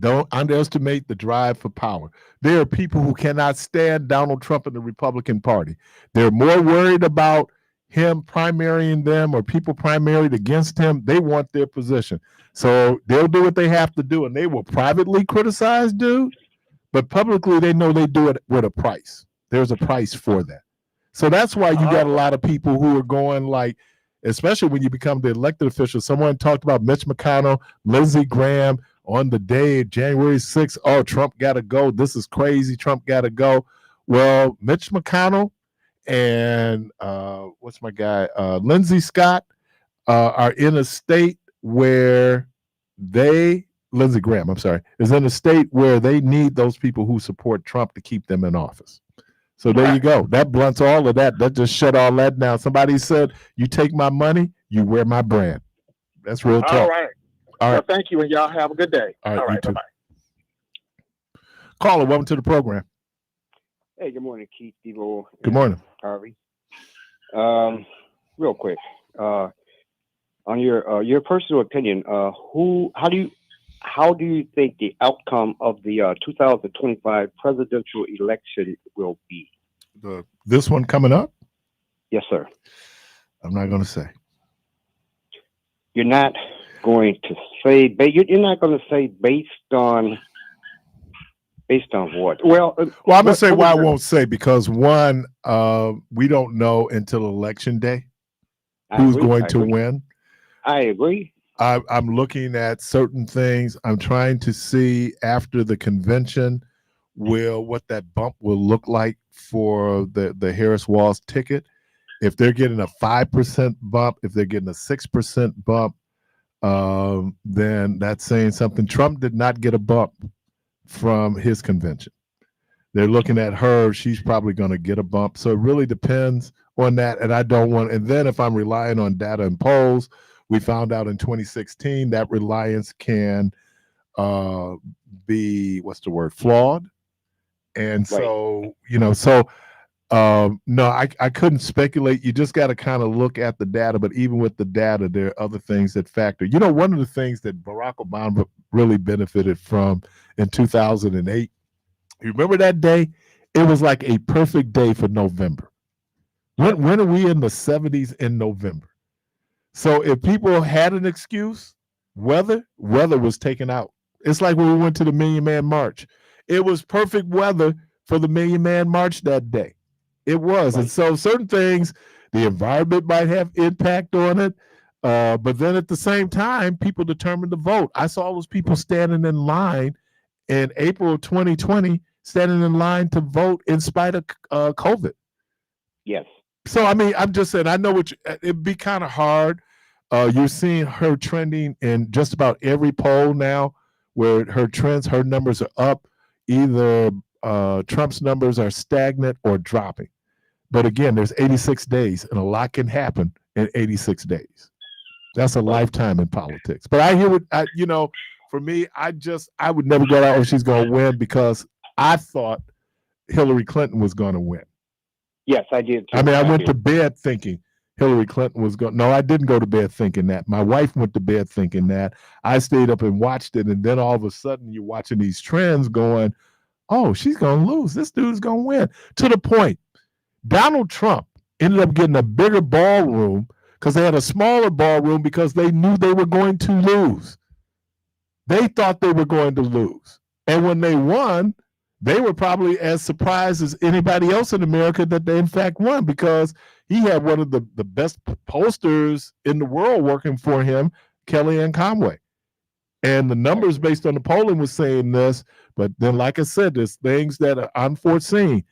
Don't underestimate the drive for power. There are people who cannot stand Donald Trump and the Republican Party. They're more worried about him primarying them or people primaried against him. They want their position. So they'll do what they have to do, and they will privately criticize, dude, but publicly they know they do it with a price. There's a price for that. So that's why you got a lot of people who are going like, especially when you become the elected official. Someone talked about Mitch McConnell, Lindsey Graham on the day of January 6th. Oh, Trump got to go. This is crazy. Trump got to go. Well, Mitch McConnell and what's my guy? Lindsey Scott are in a state where Lindsey Graham, I'm sorry, is in a state where they need those people who support Trump to keep them in office. So there you go. That blunts all of that. That just shut all that down. Somebody said, you take my money, you wear my brand. That's real talk. All right. All right. Well, thank you, and y'all have a good day. All right, you too. Bye-bye. Caller, welcome to the program. Hey, good morning, Keith, Devo. Good morning. Harvey. Real quick, on your personal opinion, how do you think the outcome of the 2025 presidential election will be? This one coming up? Yes, sir. I'm not going to say. You're not going to say. You're not going to say based on what? Well, I'm going to say why I won't say, because one, we don't know until election day who's going to win. I agree. I'm looking at certain things. I'm trying to see after the convention what that bump will look like for the Harris Walls ticket. If they're getting a 5% bump, if they're getting a 6% bump, then that's saying something. Trump did not get a bump from his convention. They're looking at her. She's probably going to get a bump. So it really depends on that. And I don't want, and then if I'm relying on data and polls, we found out in 2016 that reliance can be, flawed. And so, no, I couldn't speculate. You just got to kind of look at the data. But even with the data, there are other things that factor. One of the things that Barack really benefited from in 2008. You remember that day? It was like a perfect day for November. When are we in the 70s in November? So if people had an excuse, weather was taken out. It's like when we went to the Million Man March. It was perfect weather for the Million Man March that day. It was. Right. And so certain things, the environment might have impact on it. But then at the same time, people determined to vote. I saw those people standing in line in April 2020, standing in line to vote in spite of COVID. Yes. So, I mean, I'm just saying, I know it'd be kind of hard. You're seeing her trending in just about every poll now where her numbers are up. Either Trump's numbers are stagnant or dropping. But again, there's 86 days, and a lot can happen in 86 days. That's a lifetime in politics. But I hear for me, I would never go out, she's going to win, because I thought Hillary Clinton was going to win. Yes, I did too. I mean, I went to bed thinking Hillary Clinton was going. No, I didn't go to bed thinking that. My wife went to bed thinking that. I stayed up and watched it, and then all of a sudden you're watching these trends going, oh, she's going to lose. This dude's going to win. To the point, Donald Trump ended up getting a bigger ballroom because they had a smaller ballroom because they knew they were going to lose. They thought they were going to lose. And when they won, they were probably as surprised as anybody else in America that they in fact won, because he had one of the best posters in the world working for him, Kellyanne Conway. And the numbers based on the polling was saying this, but then, like I said, there's things that are unforeseen.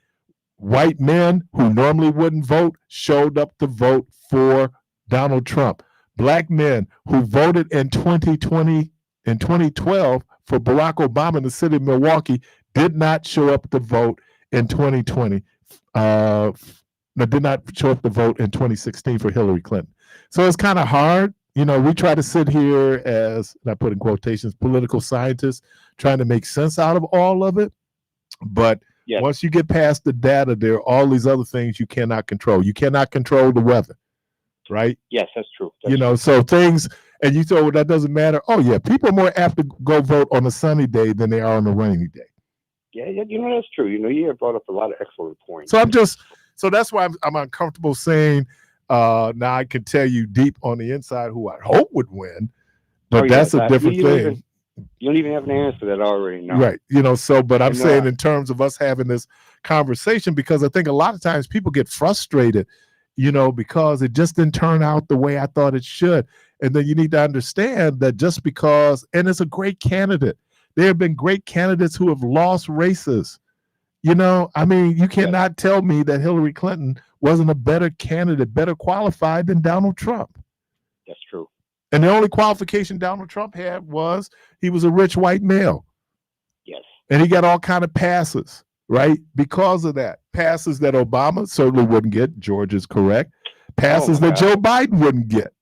White men who normally wouldn't vote showed up to vote for Donald Trump. Black men who voted in 2020 and 2012 for Barack Obama in the city of Milwaukee did not show up to vote in 2020. Did not show up to vote in 2016 for Hillary Clinton. So it's kind of hard. You know, we try to sit here as, and I put in quotations, political scientists, trying to make sense out of all of it. But once you get past the data, there are all these other things you cannot control. You cannot control the weather, right? Yes, that's true. So things, and you say, well, that doesn't matter. Oh, yeah, people are more apt to go vote on a sunny day than they are on a rainy day. Yeah, that's true. You have brought up a lot of excellent points. So that's why I'm uncomfortable saying, now I can tell you deep on the inside who I hope would win, but that's a different thing. You don't even have an answer to that already. No. Right. But I'm saying in terms of us having this conversation, because I think a lot of times people get frustrated, because it just didn't turn out the way I thought it should. And then you need to understand that just because, and it's a great candidate, there have been great candidates who have lost races. You cannot tell me that Hillary Clinton wasn't a better candidate, better qualified than Donald Trump. That's true. And the only qualification Donald Trump had was he was a rich white male. Yes. And he got all kind of passes, right? Because of that. Passes that Obama certainly wouldn't get. George is correct. Passes that Joe Biden wouldn't get.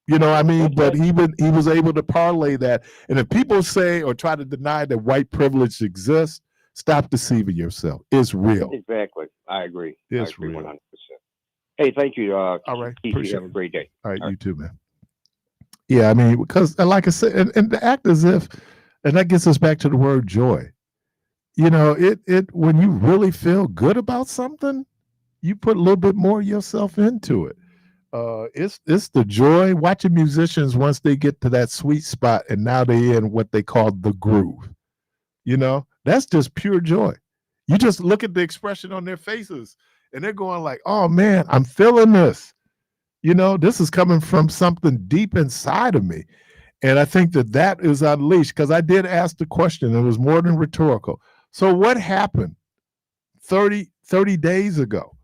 But he was able to parlay that. And if people say or try to deny that white privilege exists, stop deceiving yourself. It's real. Exactly. I agree. It's real. 100%. Hey, thank you. All right. Keith, you have a great day. All right, you too, man. Yeah, because like I said, and to act as if, and that gets us back to the word joy. It when you really feel good about something, you put a little bit more of yourself into it. It's the joy watching musicians once they get to that sweet spot and now they're in what they call the groove. That's just pure joy. You just look at the expression on their faces and they're going like, oh man, I'm feeling this. This is coming from something deep inside of me. And I think that is unleashed, because I did ask the question. It was more than rhetorical. So what happened 30 days ago?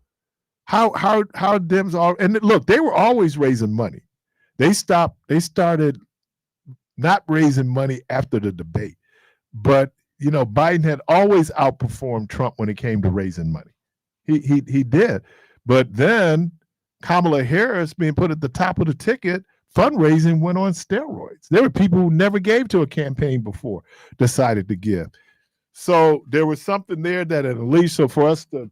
How Dems are, and look, they were always raising money. They started not raising money after the debate. But, Biden had always outperformed Trump when it came to raising money. He did. But then Kamala Harris being put at the top of the ticket, fundraising went on steroids. There were people who never gave to a campaign before decided to give. So there was something there that at least, so for us to,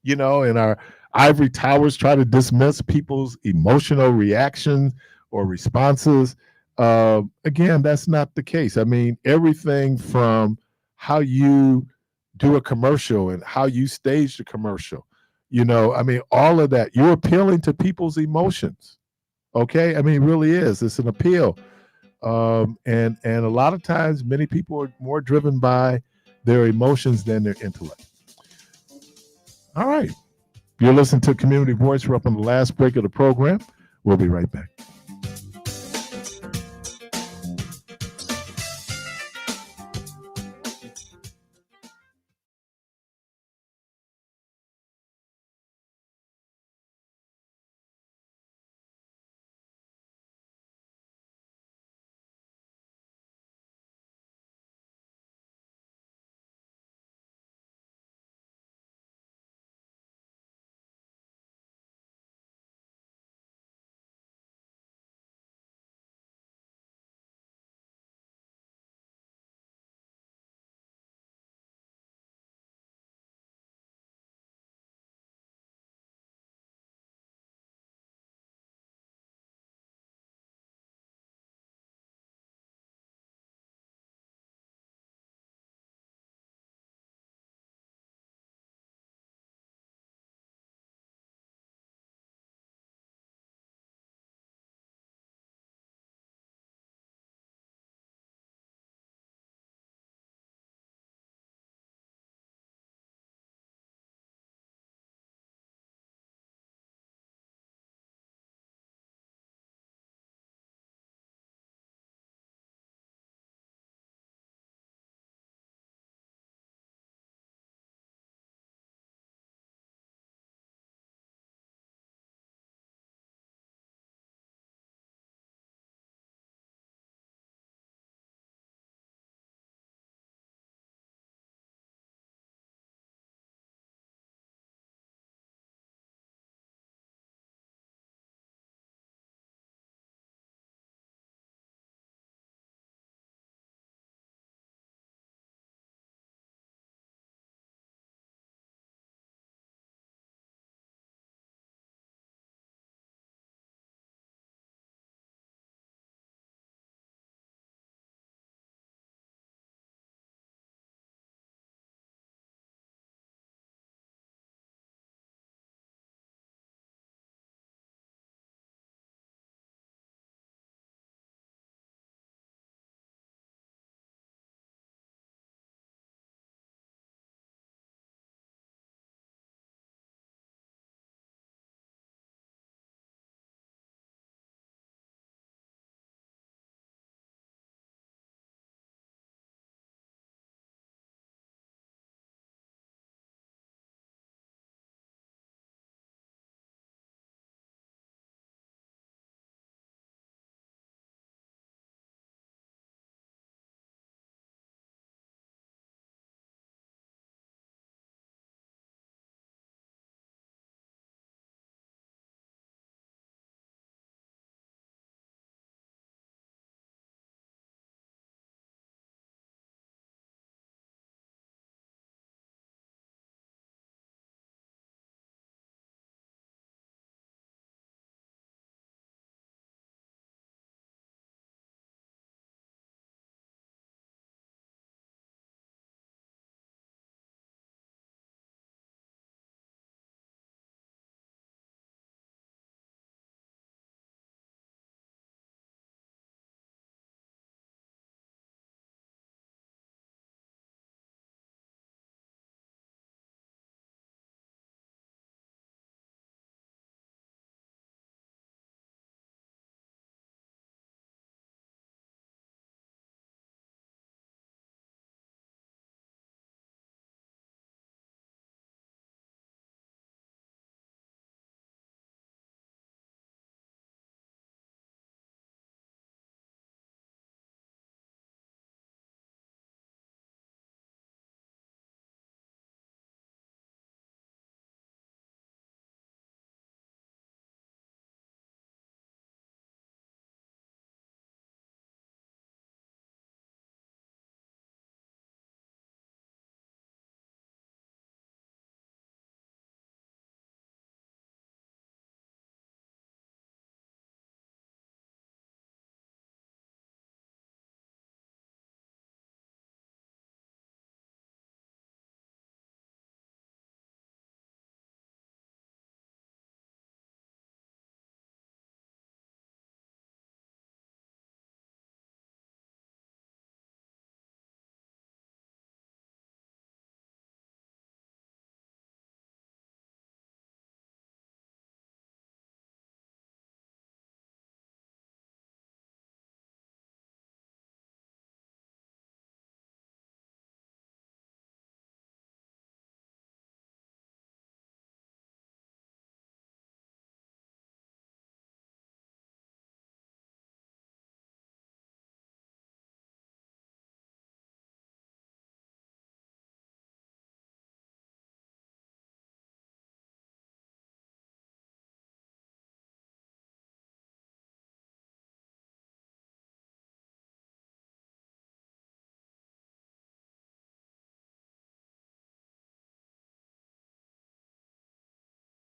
in our ivory towers, try to dismiss people's emotional reactions or responses, Again, that's not the case. I mean, everything from how you do a commercial and how you stage the commercial, I mean, all of that, you're appealing to people's emotions. Okay. I mean, it really is. It's an appeal. And a lot of times, many people are more driven by their emotions than their intellect. All right. You're listening to Community Voice. We're up on the last break of the program. We'll be right back.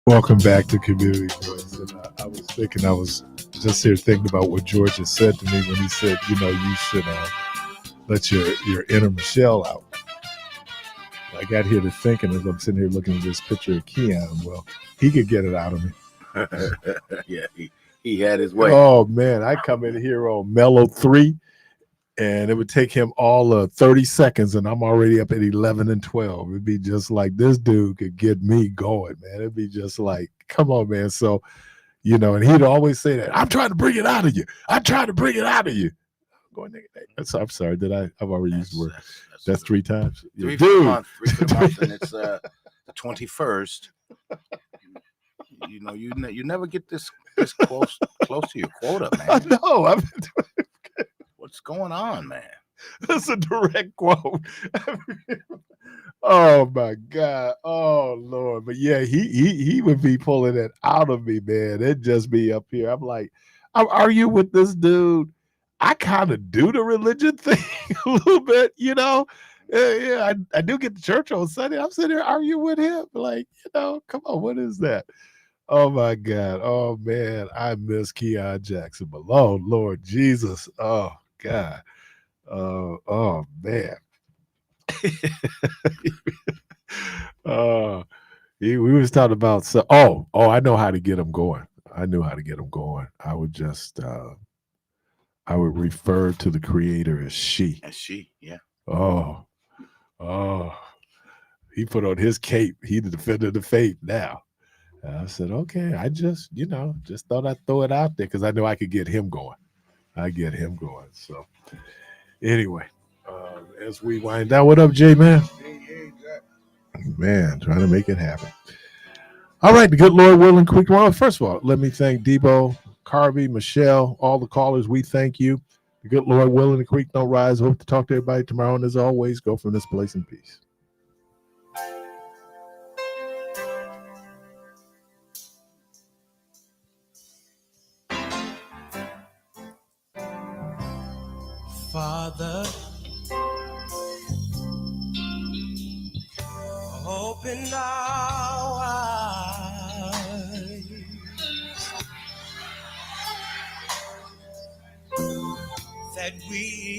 Welcome back to Community Voice. And I was thinking, I was just here thinking about what George had said to me when he said, you should let your inner Michelle out. I got here to thinking as I'm sitting here looking at this picture of Keon. Well, he could get it out of me. Yeah, he had his way. Oh man, I come in here on Mellow 3, and it would take him all 30 seconds, and I'm already up at 11 and 12. It'd be just like this dude could get me going, man. It'd be just like, come on, man. So, and he'd always say that I'm trying to bring it out of you. I'm trying to bring it out of you. Going, I'm sorry. I've already used the word. That's 3 times. Three for the month, and it's the 21st. You never get this close to your quota, man. I know. What's going on, man? That's a direct quote. Oh my God. Oh Lord. But yeah, he would be pulling it out of me, man. It'd just be up here. I'm like, I'm arguing with this dude. I kind of do the religion thing a little bit, Yeah, I do get to church on Sunday. I'm sitting there arguing with him. Like, come on, what is that? Oh my God. Oh man, I miss Keon Jackson. But Lord Jesus. Oh God. Oh man. We was talking about I know how to get him going. I knew how to get him going. I would just I would refer to the creator as she. As she, yeah. Oh. He put on his cape. He the defender of the faith now. And I said, okay, I just thought I'd throw it out there because I know I could get him going. So anyway, as we wind down, what up, Jay, man? Man, trying to make it happen. All right, the good Lord willing, quick one. First of all, let me thank Debo, Carby, Michelle, all the callers. We thank you. The good Lord willing, the creek don't rise. Hope to talk to everybody tomorrow. And as always, go from this place in peace. Father, open our eyes that we